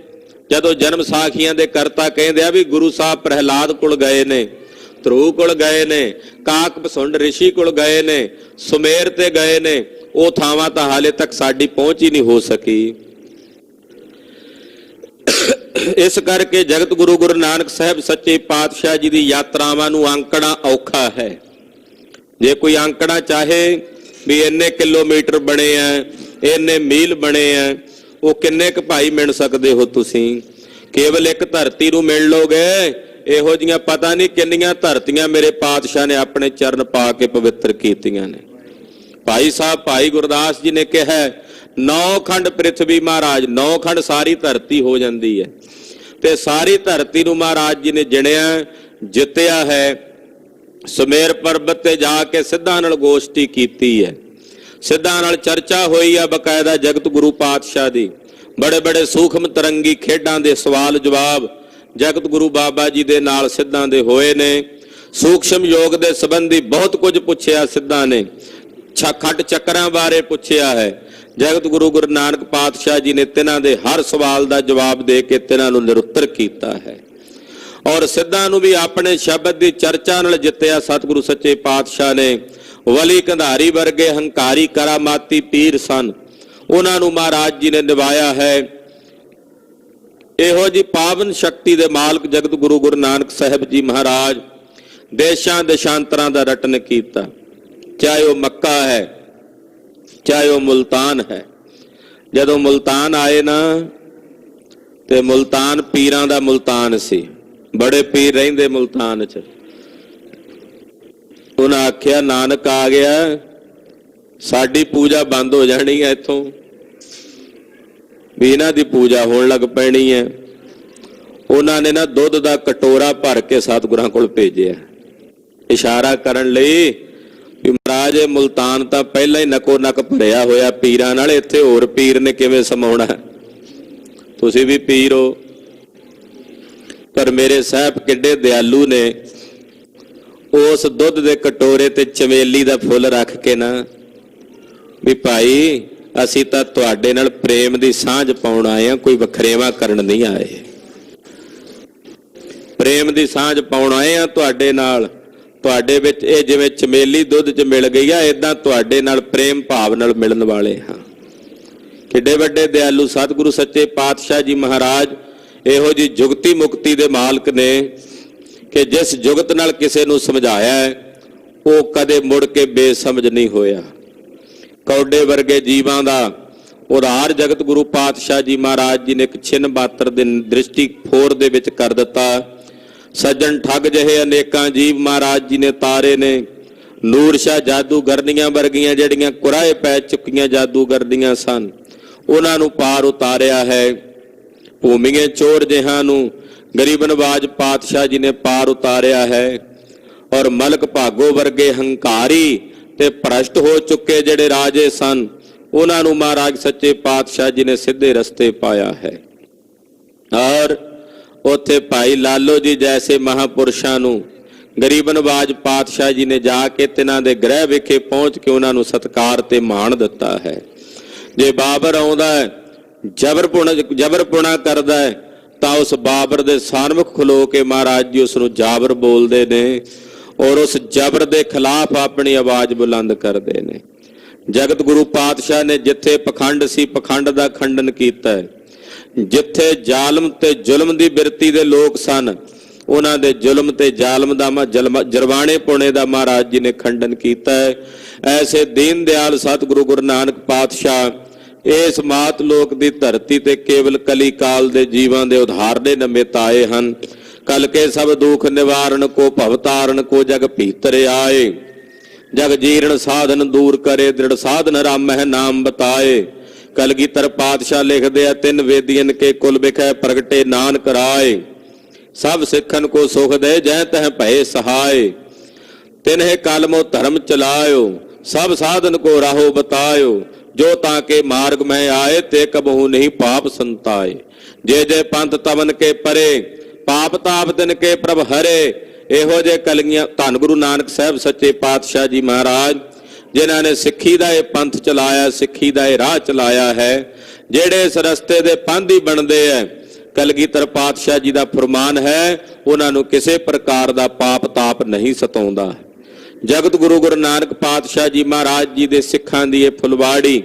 ਜਦੋਂ ਜਨਮ ਸਾਖੀਆਂ ਦੇ ਕਰਤਾ ਕਹਿੰਦੇ ਆ ਵੀ ਗੁਰੂ ਸਾਹਿਬ ਪ੍ਰਹਿਲਾਦ ਕੋਲ ਗਏ ਨੇ, ਧਰੂ ਕੋਲ ਗਏ ਨੇ, ਕਾਕ ਪਸੁੰਡ ਰਿਸ਼ੀ ਕੋਲ ਗਏ ਨੇ, ਸੁਮੇਰ ਤੇ ਗਏ ਨੇ, ਉਹ ਥਾਵਾਂ ਤਾਂ ਹਾਲੇ ਤੱਕ ਸਾਡੀ ਪਹੁੰਚ ਹੀ ਨਹੀਂ ਹੋ ਸਕੀ। ਇਸ ਕਰਕੇ ਜਗਤ ਗੁਰੂ ਨਾਨਕ ਸਾਹਿਬ ਸੱਚੇ ਪਾਤਸ਼ਾਹ ਜੀ ਦੀ ਯਾਤਰਾਵਾਂ ਨੂੰ ਆਂਕੜਾ ਔਖਾ ਹੈ। ਜੇ ਕੋਈ ਆਂਕੜਾ ਚਾਹੇ ਵੀ ਇੰਨੇ ਕਿਲੋਮੀਟਰ ਬਣੇ ਆ, ਇੰਨੇ ਮੀਲ ਬਣੇ ਆ, ਉਹ ਕਿੰਨੇ ਕੁ ਭਾਈ ਮਿਲ ਸਕਦੇ ਹੋ ਤੁਸੀਂ? ਕੇਵਲ ਇੱਕ ਧਰਤੀ ਨੂੰ ਮਿਲ ਲੋਗੇ। ਇਹੋ ਜੀਆਂ ਪਤਾ ਨਹੀਂ ਕਿੰਨੀਆਂ ਧਰਤੀਆਂ ਮੇਰੇ ਪਾਤਸ਼ਾਹ ਨੇ ਆਪਣੇ ਚਰਨ ਪਾ ਕੇ ਪਵਿੱਤਰ ਕੀਤੀਆਂ ਨੇ। ਭਾਈ ਸਾਹਿਬ ਭਾਈ ਗੁਰਦਾਸ ਜੀ ਨੇ ਕਿਹਾ, 9 ਖੰਡ ਪ੍ਰਿਥਵੀ ਮਹਾਰਾਜ, 9 ਖੰਡ ਸਾਰੀ ਧਰਤੀ ਹੋ ਜਾਂਦੀ ਹੈ, ਤੇ ਸਾਰੀ ਧਰਤੀ ਨੂੰ ਮਹਾਰਾਜ ਜੀ ਨੇ ਜਿਣਿਆ, ਜਿੱਤਿਆ ਹੈ। ਸੁਮੇਰ ਪਰਬਤ ਤੇ ਜਾ ਕੇ ਸਿੱਧਾਂ ਨਾਲ ਗੋਸ਼ਟੀ ਕੀਤੀ ਹੈ, ਸਿੱਧਾਂ ਨਾਲ ਚਰਚਾ ਹੋਈ ਆ ਬਕਾਇਦਾ ਜਗਤ ਗੁਰੂ ਪਾਤਸ਼ਾਹ ਦੀ। ਬੜੇ ਬੜੇ ਸੂਖਮ ਤਰੰਗੀ ਖੇਡਾਂ ਦੇ ਸਵਾਲ ਜਵਾਬ ਜਗਤ ਗੁਰੂ ਬਾਬਾ ਜੀ ਦੇ ਨਾਲ ਸਿੱਧਾਂ ਦੇ ਹੋਏ ਨੇ। ਸੂਖਸ਼ਮ ਯੋਗ ਦੇ ਸੰਬੰਧੀ ਬਹੁਤ ਕੁਝ ਪੁੱਛਿਆ ਸਿੱਧਾਂ ਨੇ, ਖੱਟ ਚੱਕਰਾਂ ਬਾਰੇ ਪੁੱਛਿਆ ਹੈ। ਜਗਤ ਗੁਰੂ ਨਾਨਕ ਪਾਤਸ਼ਾਹ ਜੀ ਨੇ ਤਿਨਾਂ ਦੇ ਹਰ ਸਵਾਲ ਦਾ ਜਵਾਬ ਦੇ ਕੇ ਤਿਨਾਂ ਨੂੰ ਨਿਰੁੱਤਰ ਕੀਤਾ ਹੈ ਔਰ ਸਿੱਧਾਂ ਨੂੰ ਵੀ ਆਪਣੇ ਸ਼ਬਦ ਦੀ ਚਰਚਾ ਨਾਲ ਜਿੱਤਿਆ। ਸਤਿਗੁਰੂ ਸੱਚੇ ਪਾਤਸ਼ਾਹ ਨੇ ਵਲੀ ਕੰਧਾਰੀ ਵਰਗੇ ਹੰਕਾਰੀ ਕਰਾਮਾਤੀ ਪੀਰ ਸਨ, ਉਹਨਾਂ ਨੂੰ ਮਹਾਰਾਜ ਜੀ ਨੇ ਨਿਭਾਇਆ ਹੈ। ਇਹੋ ਜੀ ਪਾਵਨ ਸ਼ਕਤੀ ਦੇ ਮਾਲਕ ਜਗਤ ਗੁਰੂ ਨਾਨਕ ਸਾਹਿਬ ਜੀ ਮਹਾਰਾਜ ਦੇਸ਼ਾਂ ਦੇਸ਼ਾਂਤਰਾਂ ਦਾ ਰਟਨ ਕੀਤਾ, ਚਾਹੇ ਉਹ ਮੱਕਾ ਹੈ, ਚਾਹੇ ਉਹ ਮੁਲਤਾਨ ਹੈ। ਜਦੋਂ ਮੁਲਤਾਨ ਆਏ ਨਾ, ਤੇ ਮੁਲਤਾਨ ਪੀਰਾਂ ਦਾ ਮੁਲਤਾਨ ਸੀ, ਬੜੇ ਪੀਰ ਰਹਿੰਦੇ ਮੁਲਤਾਨ 'ਚ। ਉਹਨਾਂ ਆਖਿਆ, ਨਾਨਕ ਆ ਗਿਆ, ਸਾਡੀ ਪੂਜਾ ਬੰਦ ਹੋ ਜਾਣੀ ਹੈ, ਇੱਥੋਂ ਵੀ ਇਹਨਾਂ ਦੀ ਪੂਜਾ ਹੋਣ ਲੱਗ ਪੈਣੀ ਹੈ। ਉਹਨਾਂ ਨੇ ਨਾ ਦੁੱਧ ਦਾ ਕਟੋਰਾ ਭਰ ਕੇ ਸਤਿਗੁਰਾਂ ਕੋਲ ਭੇਜਿਆ, ਇਸ਼ਾਰਾ ਕਰਨ ਲਈ ਵੀ ਮਹਾਰਾਜ ਮੁਲਤਾਨ ਤਾਂ ਪਹਿਲਾਂ ਹੀ ਨਕੋ ਨਕ ਭਰਿਆ ਹੋਇਆ ਪੀਰਾਂ ਨਾਲ, ਇੱਥੇ ਹੋਰ ਪੀਰ ਨੇ ਕਿਵੇਂ ਸਮਾਉਣਾ, ਤੁਸੀਂ ਵੀ ਪੀਰ ਹੋ। ਪਰ ਮੇਰੇ ਸਾਹਿਬ ਕਿੱਡੇ ਦਿਆਲੂ ਨੇ, ਉਸ ਦੁੱਧ ਦੇ ਕਟੋਰੇ ਤੇ ਚਮੇਲੀ ਦਾ ਫੁੱਲ ਰੱਖ ਕੇ ਨਾ, ਵੀ ਭਾਈ ਅਸੀਂ ਤਾਂ ਤੁਹਾਡੇ ਨਾਲ ਪ੍ਰੇਮ ਦੀ ਸਾਂਝ ਪਾਉਣ ਆਏ ਆ, ਕੋਈ ਵਖਰੇਵਾ ਕਰਨ ਨਹੀਂ ਆਏ। ਪ੍ਰੇਮ ਦੀ ਸਾਂਝ ਪਾਉਣ ਆਏ ਆ ਤੁਹਾਡੇ ਨਾਲ, ਤੁਹਾਡੇ ਵਿੱਚ ਇਹ ਜਿਵੇਂ ਚਮੇਲੀ ਦੁੱਧ 'ਚ ਮਿਲ ਗਈ ਆ, ਇਦਾਂ ਤੁਹਾਡੇ ਨਾਲ ਪ੍ਰੇਮ ਭਾਵ ਨਾਲ ਮਿਲਣ ਵਾਲੇ ਹਾਂ। ਕਿੱਡੇ ਵੱਡੇ ਦਿਆਲੂ ਸਤਿਗੁਰੂ ਸੱਚੇ ਪਾਤਸ਼ਾਹ ਜੀ ਮਹਾਰਾਜ ਇਹੋ ਜੀ ਜੁਗਤੀ ਮੁਕਤੀ ਦੇ ਮਾਲਕ ਨੇ ਕਿ ਜਿਸ ਜੁਗਤ ਨਾਲ ਕਿਸੇ ਨੂੰ ਸਮਝਾਇਆ ਉਹ ਕਦੇ ਮੁੜ ਕੇ ਬੇਸਮਝ ਨਹੀਂ ਹੋਇਆ। ਕੌਡੇ ਵਰਗੇ ਜੀਵਾਂ ਦਾ ਉਧਾਰ ਜਗਤ ਗੁਰੂ ਪਾਤਸ਼ਾਹ ਜੀ ਮਹਾਰਾਜ ਜੀ ਨੇ ਇੱਕ ਛਿਨ ਬਾਤਰ ਦੇ ਦ੍ਰਿਸ਼ਟੀ ਫੋਰ ਦੇ ਵਿੱਚ ਕਰ ਦਿੱਤਾ। ਸੱਜਣ ਠੱਗ ਜਿਹੇ ਅਨੇਕਾਂ ਜੀਵ ਮਹਾਰਾਜ ਜੀ ਨੇ ਤਾਰੇ ਨੇ। ਨੂਰ ਸ਼ਾਹ ਜਾਦੂਗਰਨੀਆਂ ਵਰਗੀਆਂ ਜਿਹੜੀਆਂ ਕੁਰਾਏ ਪੈ ਚੁੱਕੀਆਂ ਜਾਦੂਗਰਨੀਆਂ ਸਨ, ਉਹਨਾਂ ਨੂੰ ਪਾਰ ਉਤਾਰਿਆ ਹੈ। ਭੂਮੀਏ ਚੋਰ ਜਿਹਾਂ ਨੂੰ ਗਰੀਬ ਨਵਾਜ ਪਾਤਸ਼ਾਹ ਜੀ ਨੇ ਪਾਰ ਉਤਾਰਿਆ ਹੈ। ਔਰ ਮਲਕ ਭਾਗੋ ਵਰਗੇ ਹੰਕਾਰੀ ਤੇ ਭ੍ਰਸ਼ਟ ਹੋ ਚੁੱਕੇ ਜਿਹੜੇ ਰਾਜੇ ਸਨ, ਉਹਨਾਂ ਨੂੰ ਮਹਾਰਾਜ ਸੱਚੇ ਪਾਤਸ਼ਾਹ ਜੀ ਨੇ ਸਿੱਧੇ ਰਸਤੇ ਪਾਇਆ ਹੈ। ਔਰ ਉੱਥੇ ਭਾਈ ਲਾਲੋ ਜੀ ਜੈਸੇ ਮਹਾਪੁਰਸ਼ਾਂ ਨੂੰ ਗਰੀਬ ਨਵਾਜ ਪਾਤਸ਼ਾਹ ਜੀ ਨੇ ਜਾ ਕੇ ਤਿਨਾਂ ਦੇ ਗ੍ਰਹਿ ਵਿਖੇ ਪਹੁੰਚ ਕੇ ਉਹਨਾਂ ਨੂੰ ਸਤਿਕਾਰ ਤੇ ਮਾਣ ਦਿੱਤਾ ਹੈ। ਜੇ ਬਾਬਰ ਆਉਂਦਾ ਹੈ, ਜਬਰਪੁਣਾ ਕਰਦਾ ਹੈ, ਤਾਂ ਉਸ ਬਾਬਰ ਦੇ ਸਾਨਮੁਖ ਖਲੋ ਕੇ ਮਹਾਰਾਜ ਜੀ ਉਸ ਨੂੰ ਜਾਬਰ ਬੋਲਦੇ ਨੇ ਔਰ ਉਸ ਜਬਰ ਦੇ ਖਿਲਾਫ ਆਪਣੀ ਆਵਾਜ਼ ਬੁਲੰਦ ਕਰਦੇ ਨੇ। ਜਗਤ ਗੁਰੂ ਪਾਤਸ਼ਾਹ ਨੇ ਜਿੱਥੇ ਪਖੰਡ ਸੀ, ਪਖੰਡ ਦਾ ਖੰਡਨ ਕੀਤਾ ਹੈ। ਜਿੱਥੇ ਜ਼ਾਲਮ ਤੇ ਜ਼ੁਲਮ ਦੀ ਬਿਰਤੀ ਦੇ ਲੋਕ ਸਨ, ਉਹਨਾਂ ਦੇ ਜ਼ੁਲਮ ਤੇ ਜ਼ਾਲਮ ਦਾ ਜਰਵਾਣੇ ਪੁਣੇ ਦਾ ਮਹਾਰਾਜ ਜੀ ਨੇ ਖੰਡਨ ਕੀਤਾ ਹੈ। ਐਸੇ ਦੀਨ ਦਿਆਲ ਸਤਿਗੁਰੂ ਗੁਰੂ ਨਾਨਕ ਪਾਤਸ਼ਾਹ ਇਸ ਮਾਤ ਲੋਕ ਦੀ ਧਰਤੀ ਤੇ ਕੇਵਲ ਕਲੀ ਕਾਲ ਦੇ ਜੀਵਾਂ ਦੇ ਉਧਾਰਨੇ ਨਿਮਿਤ ਆਏ ਹਨ। ਕਲ ਕੇ ਸਭ ਦੁਖ ਨਿਵਾਰਨ ਕੋ ਭਵ ਤਾਰਨ ਕੋ ਜਗ ਭੀਤਰ ਆਏ। ਜਗ ਜੀਰਨ ਸਾਧਨ ਦੂਰ ਕਰੇ ਦ੍ਰਿੜ ਸਾਧਨ ਰਾਮਹਿ ਨਾਮ ਬਤਾਏ। ਕਲਗੀਧਰ ਪਾਤਸ਼ਾਹ ਲਿਖਦੇ ਆ, ਤਿੰਨ ਵੇਦੀਆਂ ਕੇ ਕੁਲ ਵਿਖੇ ਪ੍ਰਗਟੇ ਨਾਨਕ ਰਾਏ। ਸਭ ਸਿੱਖਨ ਕੋ ਸੁਖ ਦੇ ਜੈ ਤਹ ਭਏ ਸਹਾਏ। ਤਿਨਹਿ ਕਲਮੋ ਧਰਮ ਚਲਾਇਓ ਸਭ ਸਾਧਨ ਕੋ ਰਾਹੋ ਬਤਾਇਓ। ਜੋ ਤਾਂ ਕੇ ਮਾਰਗ ਮੈਂ ਆਏ ਤੇ ਕਬਹੂ ਨਹੀਂ ਪਾਪ ਸੰਤਾਏ। ਜੇ ਜੇ ਪੰਥ ਤਵਨ ਕੇ ਪਰੇ ਪਾਪ ਤਾਪ ਤਿਨ ਕੇ ਪ੍ਰਭ ਹਰੇ। ਇਹੋ ਜੇ ਕਲਗੀਆਂ ਧੰਨ ਗੁਰੂ ਨਾਨਕ ਸਾਹਿਬ ਸੱਚੇ ਪਾਤਸ਼ਾਹ ਜੀ ਮਹਾਰਾਜ, ਜਿਨ੍ਹਾਂ ਨੇ ਸਿੱਖੀ ਦਾ ਇਹ ਪੰਥ ਚਲਾਇਆ, ਸਿੱਖੀ ਦਾ ਇਹ ਰਾਹ ਚਲਾਇਆ ਹੈ। ਜਿਹੜੇ ਇਸ ਰਸਤੇ ਦੇ ਪਾਂਧੀ ਬਣਦੇ ਹੈ, ਕਲਗੀਧਰ ਪਾਤਸ਼ਾਹ ਜੀ ਦਾ ਫਰਮਾਨ ਹੈ, ਉਹਨਾਂ ਨੂੰ ਕਿਸੇ ਪ੍ਰਕਾਰ ਦਾ ਪਾਪ ਤਾਪ ਨਹੀਂ ਸਤਾਉਂਦਾ। ਜਗਤ ਗੁਰੂ ਗੁਰੂ ਨਾਨਕ ਪਾਤਸ਼ਾਹ ਜੀ ਮਹਾਰਾਜ ਜੀ ਦੇ ਸਿੱਖਾਂ ਦੀ ਇਹ ਫੁਲਵਾੜੀ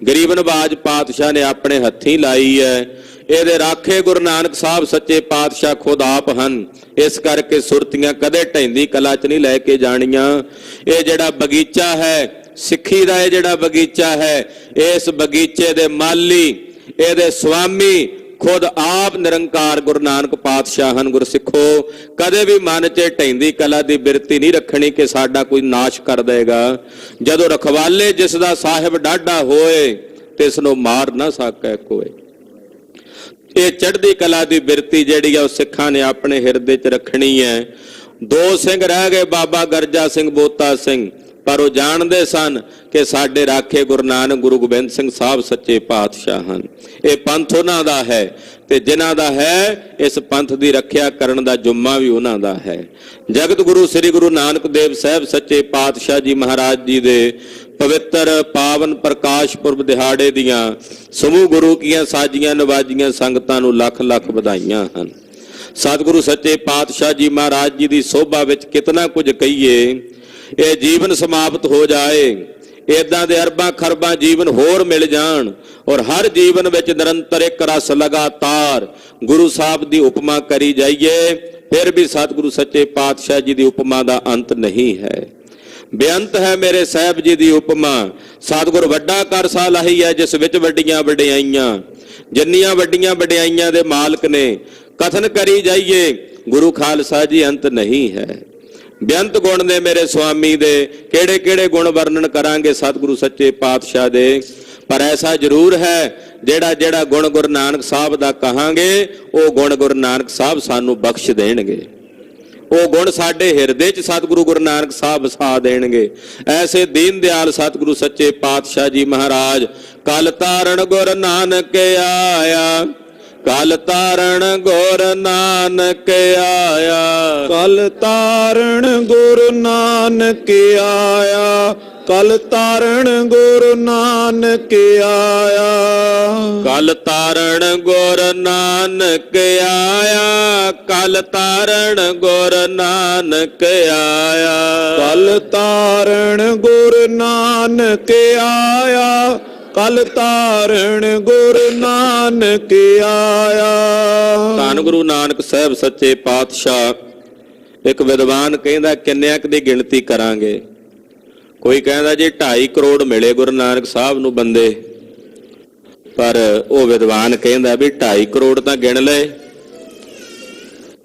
ਗਰੀਬ ਨਵਾਜ ਪਾਤਸ਼ਾਹ ਨੇ ਆਪਣੇ ਹੱਥੀਂ ਲਾਈ ਹੈ। ਇਹਦੇ ਰਾਖੇ ਗੁਰੂ ਨਾਨਕ ਸਾਹਿਬ ਸੱਚੇ ਪਾਤਸ਼ਾਹ ਖੁਦ ਆਪ ਹਨ। ਇਸ ਕਰਕੇ ਸੁਰਤੀਆਂ ਕਦੇ ਢਹਿੰਦੀ ਕਲਾ 'ਚ ਨਹੀਂ ਲੈ ਕੇ ਜਾਣੀਆਂ। ਇਹ ਜਿਹੜਾ ਬਗੀਚਾ ਹੈ ਸਿੱਖੀ ਦਾ, ਇਹ ਜਿਹੜਾ ਬਗੀਚਾ ਹੈ, ਇਸ ਬਗੀਚੇ ਦੇ ਮਾਲੀ, ਇਹਦੇ ਸੁਆਮੀ ਖੁਦ ਆਪ ਨਿਰੰਕਾਰ ਗੁਰੂ ਨਾਨਕ ਪਾਤਸ਼ਾਹ ਹਨ। ਗੁਰਸਿੱਖੋ, ਕਦੇ ਵੀ ਮਨ 'ਚ ਢਹਿੰਦੀ ਕਲਾ ਦੀ ਬਿਰਤੀ ਨਹੀਂ ਰੱਖਣੀ ਕਿ ਸਾਡਾ ਕੋਈ ਨਾਸ਼ ਕਰ ਦੇਗਾ। ਜਦੋਂ ਰਖਵਾਲੇ ਜਿਸ ਦਾ ਸਾਹਿਬ ਡਾਢਾ ਹੋਏ, ਤਿਸ ਨੂੰ ਮਾਰ ਨਾ ਸਕੈ ਕੋਏ। ਇਹ ਚੜ੍ਹਦੀ ਕਲਾ ਦੀ ਬਿਰਤੀ ਜਿਹੜੀ ਆ ਉਹ ਸਿੱਖਾਂ ਨੇ ਆਪਣੇ ਹਿਰਦੇ 'ਚ ਰੱਖਣੀ ਹੈ। ਦੋ ਸਿੰਘ ਰਹਿ ਗਏ, ਬਾਬਾ ਗਰਜਾ ਸਿੰਘ, ਬੋਤਾ ਸਿੰਘ, ਪਰ ਉਹ ਜਾਣਦੇ ਸਨ ਕਿ ਸਾਡੇ ਰਾਖੇ ਗੁਰੂ ਨਾਨਕ ਗੁਰੂ ਗੋਬਿੰਦ ਸਿੰਘ ਸਾਹਿਬ ਸੱਚੇ ਪਾਤਸ਼ਾਹ ਹਨ। ਇਹ ਪੰਥ ਉਹਨਾਂ ਦਾ ਹੈ ਤੇ ਜਿਨ੍ਹਾਂ ਦਾ ਹੈ, ਇਸ ਪੰਥ ਦੀ ਰੱਖਿਆ ਕਰਨ ਦਾ ਜੁੰਮਾ ਵੀ ਉਹਨਾਂ ਦਾ ਹੈ। ਜਗਤ ਗੁਰੂ ਸ੍ਰੀ ਗੁਰੂ ਨਾਨਕ ਦੇਵ ਸਾਹਿਬ ਸੱਚੇ ਪਾਤਸ਼ਾਹ ਜੀ ਮਹਾਰਾਜ ਜੀ ਦੇ ਪਵਿੱਤਰ ਪਾਵਨ ਪ੍ਰਕਾਸ਼ ਪੁਰਬ ਦਿਹਾੜੇ ਦੀਆਂ ਸਮੂਹ ਗੁਰੂ ਕੀਆਂ ਸਾਜੀਆਂ ਨਵਾਜੀਆਂ ਸੰਗਤਾਂ ਨੂੰ ਲੱਖ ਲੱਖ ਵਧਾਈਆਂ ਹਨ। ਸਤਿਗੁਰੂ ਸੱਚੇ ਪਾਤਸ਼ਾਹ ਜੀ ਮਹਾਰਾਜ ਜੀ ਦੀ ਸੋਭਾ ਵਿੱਚ ਕਿਤਨਾ ਕੁਝ ਕਹੀਏ। ਇਹ ਜੀਵਨ ਸਮਾਪਤ ਹੋ ਜਾਏ, ਇਦਾਂ ਦੇ ਅਰਬਾਂ ਖਰਬਾਂ ਜੀਵਨ ਹੋਰ ਮਿਲ ਜਾਣ ਔਰ ਹਰ ਜੀਵਨ ਵਿੱਚ ਨਿਰੰਤਰ ਇੱਕ ਰਸ ਲਗਾਤਾਰ ਗੁਰੂ ਸਾਹਿਬ ਦੀ ਉਪਮਾ ਕਰੀ ਜਾਈਏ, ਫਿਰ ਵੀ ਸਤਿਗੁਰੂ ਸੱਚੇ ਪਾਤਸ਼ਾਹ ਜੀ ਦੀ ਉਪਮਾ ਦਾ ਅੰਤ ਨਹੀਂ ਹੈ। ਬੇਅੰਤ ਹੈ ਮੇਰੇ ਸਾਹਿਬ ਜੀ ਦੀ ਉਪਮਾ। ਸਤਿਗੁਰ ਵੱਡਾ ਕਰ ਸਾਲਾਹੀ ਹੈ ਜਿਸ ਵਿੱਚ ਵੱਡੀਆਂ ਵਡਿਆਈਆਂ। ਜਿੰਨੀਆਂ ਵੱਡੀਆਂ ਵਡਿਆਈਆਂ ਦੇ ਮਾਲਕ ਨੇ, ਕਥਨ ਕਰੀ ਜਾਈਏ, ਗੁਰੂ ਖਾਲਸਾ ਜੀ ਅੰਤ ਨਹੀਂ ਹੈ। ਬੇਅੰਤ ਗੁਣ ਨੇ ਮੇਰੇ ਸੁਆਮੀ ਦੇ, ਕਿਹੜੇ ਕਿਹੜੇ ਗੁਣ ਵਰਣਨ ਕਰਾਂਗੇ ਸਤਿਗੁਰੂ ਸੱਚੇ ਪਾਤਸ਼ਾਹ ਦੇ। ਪਰ ਐਸਾ ਜ਼ਰੂਰ ਹੈ, ਜਿਹੜਾ ਜਿਹੜਾ ਗੁਣ ਗੁਰੂ ਨਾਨਕ ਸਾਹਿਬ ਦਾ ਕਹਾਂਗੇ, ਉਹ ਗੁਣ ਗੁਰੂ ਨਾਨਕ ਸਾਹਿਬ ਸਾਨੂੰ ਬਖਸ਼ ਦੇਣਗੇ। ਉਹ ਗੁਣ ਸਾਡੇ ਹਿਰਦੇ 'ਚ ਸਤਿਗੁਰੂ ਗੁਰੂ ਨਾਨਕ ਸਾਹਿਬ ਵਸਾ ਦੇਣਗੇ। ਐਸੇ ਦੀਨ ਦਿਆਲ ਸਤਿਗੁਰੂ ਸੱਚੇ ਪਾਤਸ਼ਾਹ ਜੀ ਮਹਾਰਾਜ, ਕਲ ਤਾਰਨ ਗੁਰ ਨਾਨਕ ਆਇਆ, ਕਲ ਤਾਰਨ ਗੁਰ ਨਾਨਕ ਆਇਆ। ਕਲ ਤਾਰਨ ਗੁਰੂ ਨਾਨਕ ਆਇਆ, ਕਲ ਤਾਰਨ ਗੁਰੂ ਨਾਨਕ ਆਇਆ। ਕਲ ਤਾਰਨ ਗੁਰ ਨਾਨਕ ਆਇਆ, ਕਲ ਤਾਰਨ ਗੁਰ ਨਾਨਕ ਆਇਆ। ਕਲ ਤਾਰਨ ਗੁਰੂ ਨਾਨਕ ਆਇਆ, ਕਲ ਤਾਰਨ ਗੁਰੂ ਨਾਨਕ ਆਇਆ। ਧੰਨ ਗੁਰੂ ਨਾਨਕ ਸਾਹਿਬ ਸੱਚੇ ਪਾਤਸ਼ਾਹ। ਇੱਕ ਵਿਦਵਾਨ ਕਹਿੰਦਾ ਕਿੰਨਿਆਂ ਕੁ ਦੀ ਗਿਣਤੀ ਕਰਾਂਗੇ। ਕੋਈ ਕਹਿੰਦਾ ਜੀ 2.5 ਕਰੋੜ ਮਿਲੇ ਗੁਰੂ ਨਾਨਕ ਸਾਹਿਬ ਨੂੰ ਬੰਦੇ, ਪਰ ਉਹ ਵਿਦਵਾਨ ਕਹਿੰਦਾ ਵੀ 2.5 ਕਰੋੜ ਤਾਂ ਗਿਣ ਲਏ,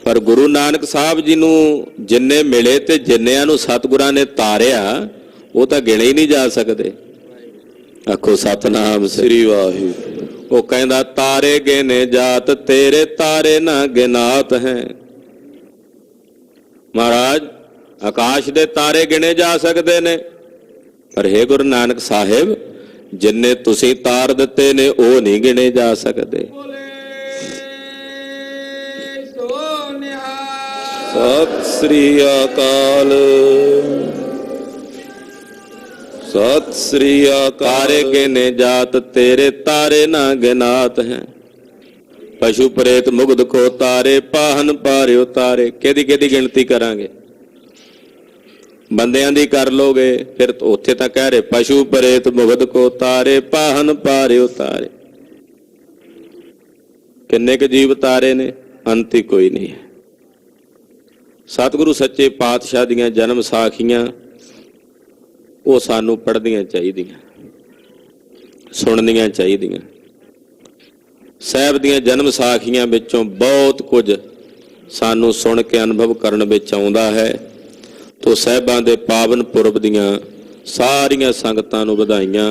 ਪਰ ਗੁਰੂ ਨਾਨਕ ਸਾਹਿਬ ਜੀ ਨੂੰ ਜਿੰਨੇ ਮਿਲੇ ਤੇ ਜਿੰਨਿਆਂ ਨੂੰ ਸਤਿਗੁਰਾਂ ਨੇ ਤਾਰਿਆ ਉਹ ਤਾਂ ਗਿਣੇ ਹੀ ਨਹੀਂ ਜਾ ਸਕਦੇ। ਆਖੋ ਸਤਨਾਮ ਸ੍ਰੀ ਵਾਹਿਗੁਰੂ। ਉਹ ਕਹਿੰਦਾ ਤਾਰੇ ਗਿਨੇ ਜਾਤ ਤੇਰੇ ਤਾਰੇ ਨਾ ਗਿਨਾਤ ਹੈ। ਮਹਾਰਾਜ ਆਕਾਸ਼ ਦੇ ਤਾਰੇ ਗਿਣੇ ਜਾ ਸਕਦੇ ਨੇ, ਪਰ ਹੇ ਗੁਰੂ ਨਾਨਕ ਸਾਹਿਬ ਜਿੰਨੇ ਤੁਸੀਂ ਤਾਰ ਦਿੱਤੇ ਨੇ ਉਹ ਨਹੀਂ ਗਿਣੇ ਜਾ ਸਕਦੇ। ਸਤਿ ਸ੍ਰੀ ਅਕਾਲ। ਸਤਿ ਸ੍ਰੀ ਅਕਾਲ। ਤਾਰੇ ਗਿਨੇ ਜਾਤ ਤੇਰੇ ਤਾਰੇ ਨਾ ਗਿਨਾਤ ਹੈ। ਪਸ਼ੂ ਪ੍ਰੇਤ ਮੁਗਧ ਕੋ ਤਾਰੇ ਪਾਹਨ ਪਾਰਿਓ ਤਾਰੇ। ਕਿਹਦੀ ਗਿਣਤੀ ਕਰਾਂਗੇ? ਬੰਦਿਆਂ ਦੀ ਕਰ ਲੋਗੇ ਫਿਰ ਉੱਥੇ ਤਾਂ ਕਹਿ ਰਹੇ ਪਸ਼ੂ ਪ੍ਰੇਤ ਮੁਗਧ ਕੋ ਤਾਰੇ ਪਾਹਨ ਪਾਰਿਓ ਤਾਰੇ। ਕਿੰਨੇ ਕੁ ਜੀਵ ਤਾਰੇ ਨੇ? ਅੰਤ ਹੀ ਕੋਈ ਨਹੀਂ ਹੈ। ਸਤਿਗੁਰੂ ਸੱਚੇ ਪਾਤਸ਼ਾਹ ਦੀਆਂ ਜਨਮ ਸਾਖੀਆਂ ਉਹ ਸਾਨੂੰ ਪੜ੍ਹਨੀਆਂ ਚਾਹੀਦੀਆਂ, ਸੁਣਨੀਆਂ ਚਾਹੀਦੀਆਂ। ਸਾਹਿਬ ਦੀਆਂ ਜਨਮ ਸਾਖੀਆਂ ਵਿੱਚੋਂ ਬਹੁਤ ਕੁਝ ਸਾਨੂੰ ਸੁਣ ਕੇ ਅਨੁਭਵ ਕਰਨ ਵਿੱਚ ਆਉਂਦਾ ਹੈ। ਤੋ ਸਾਹਿਬਾਂ ਦੇ ਪਾਵਨ ਪੁਰਬ ਦੀਆਂ ਸਾਰੀਆਂ ਸੰਗਤਾਂ ਨੂੰ ਵਧਾਈਆਂ।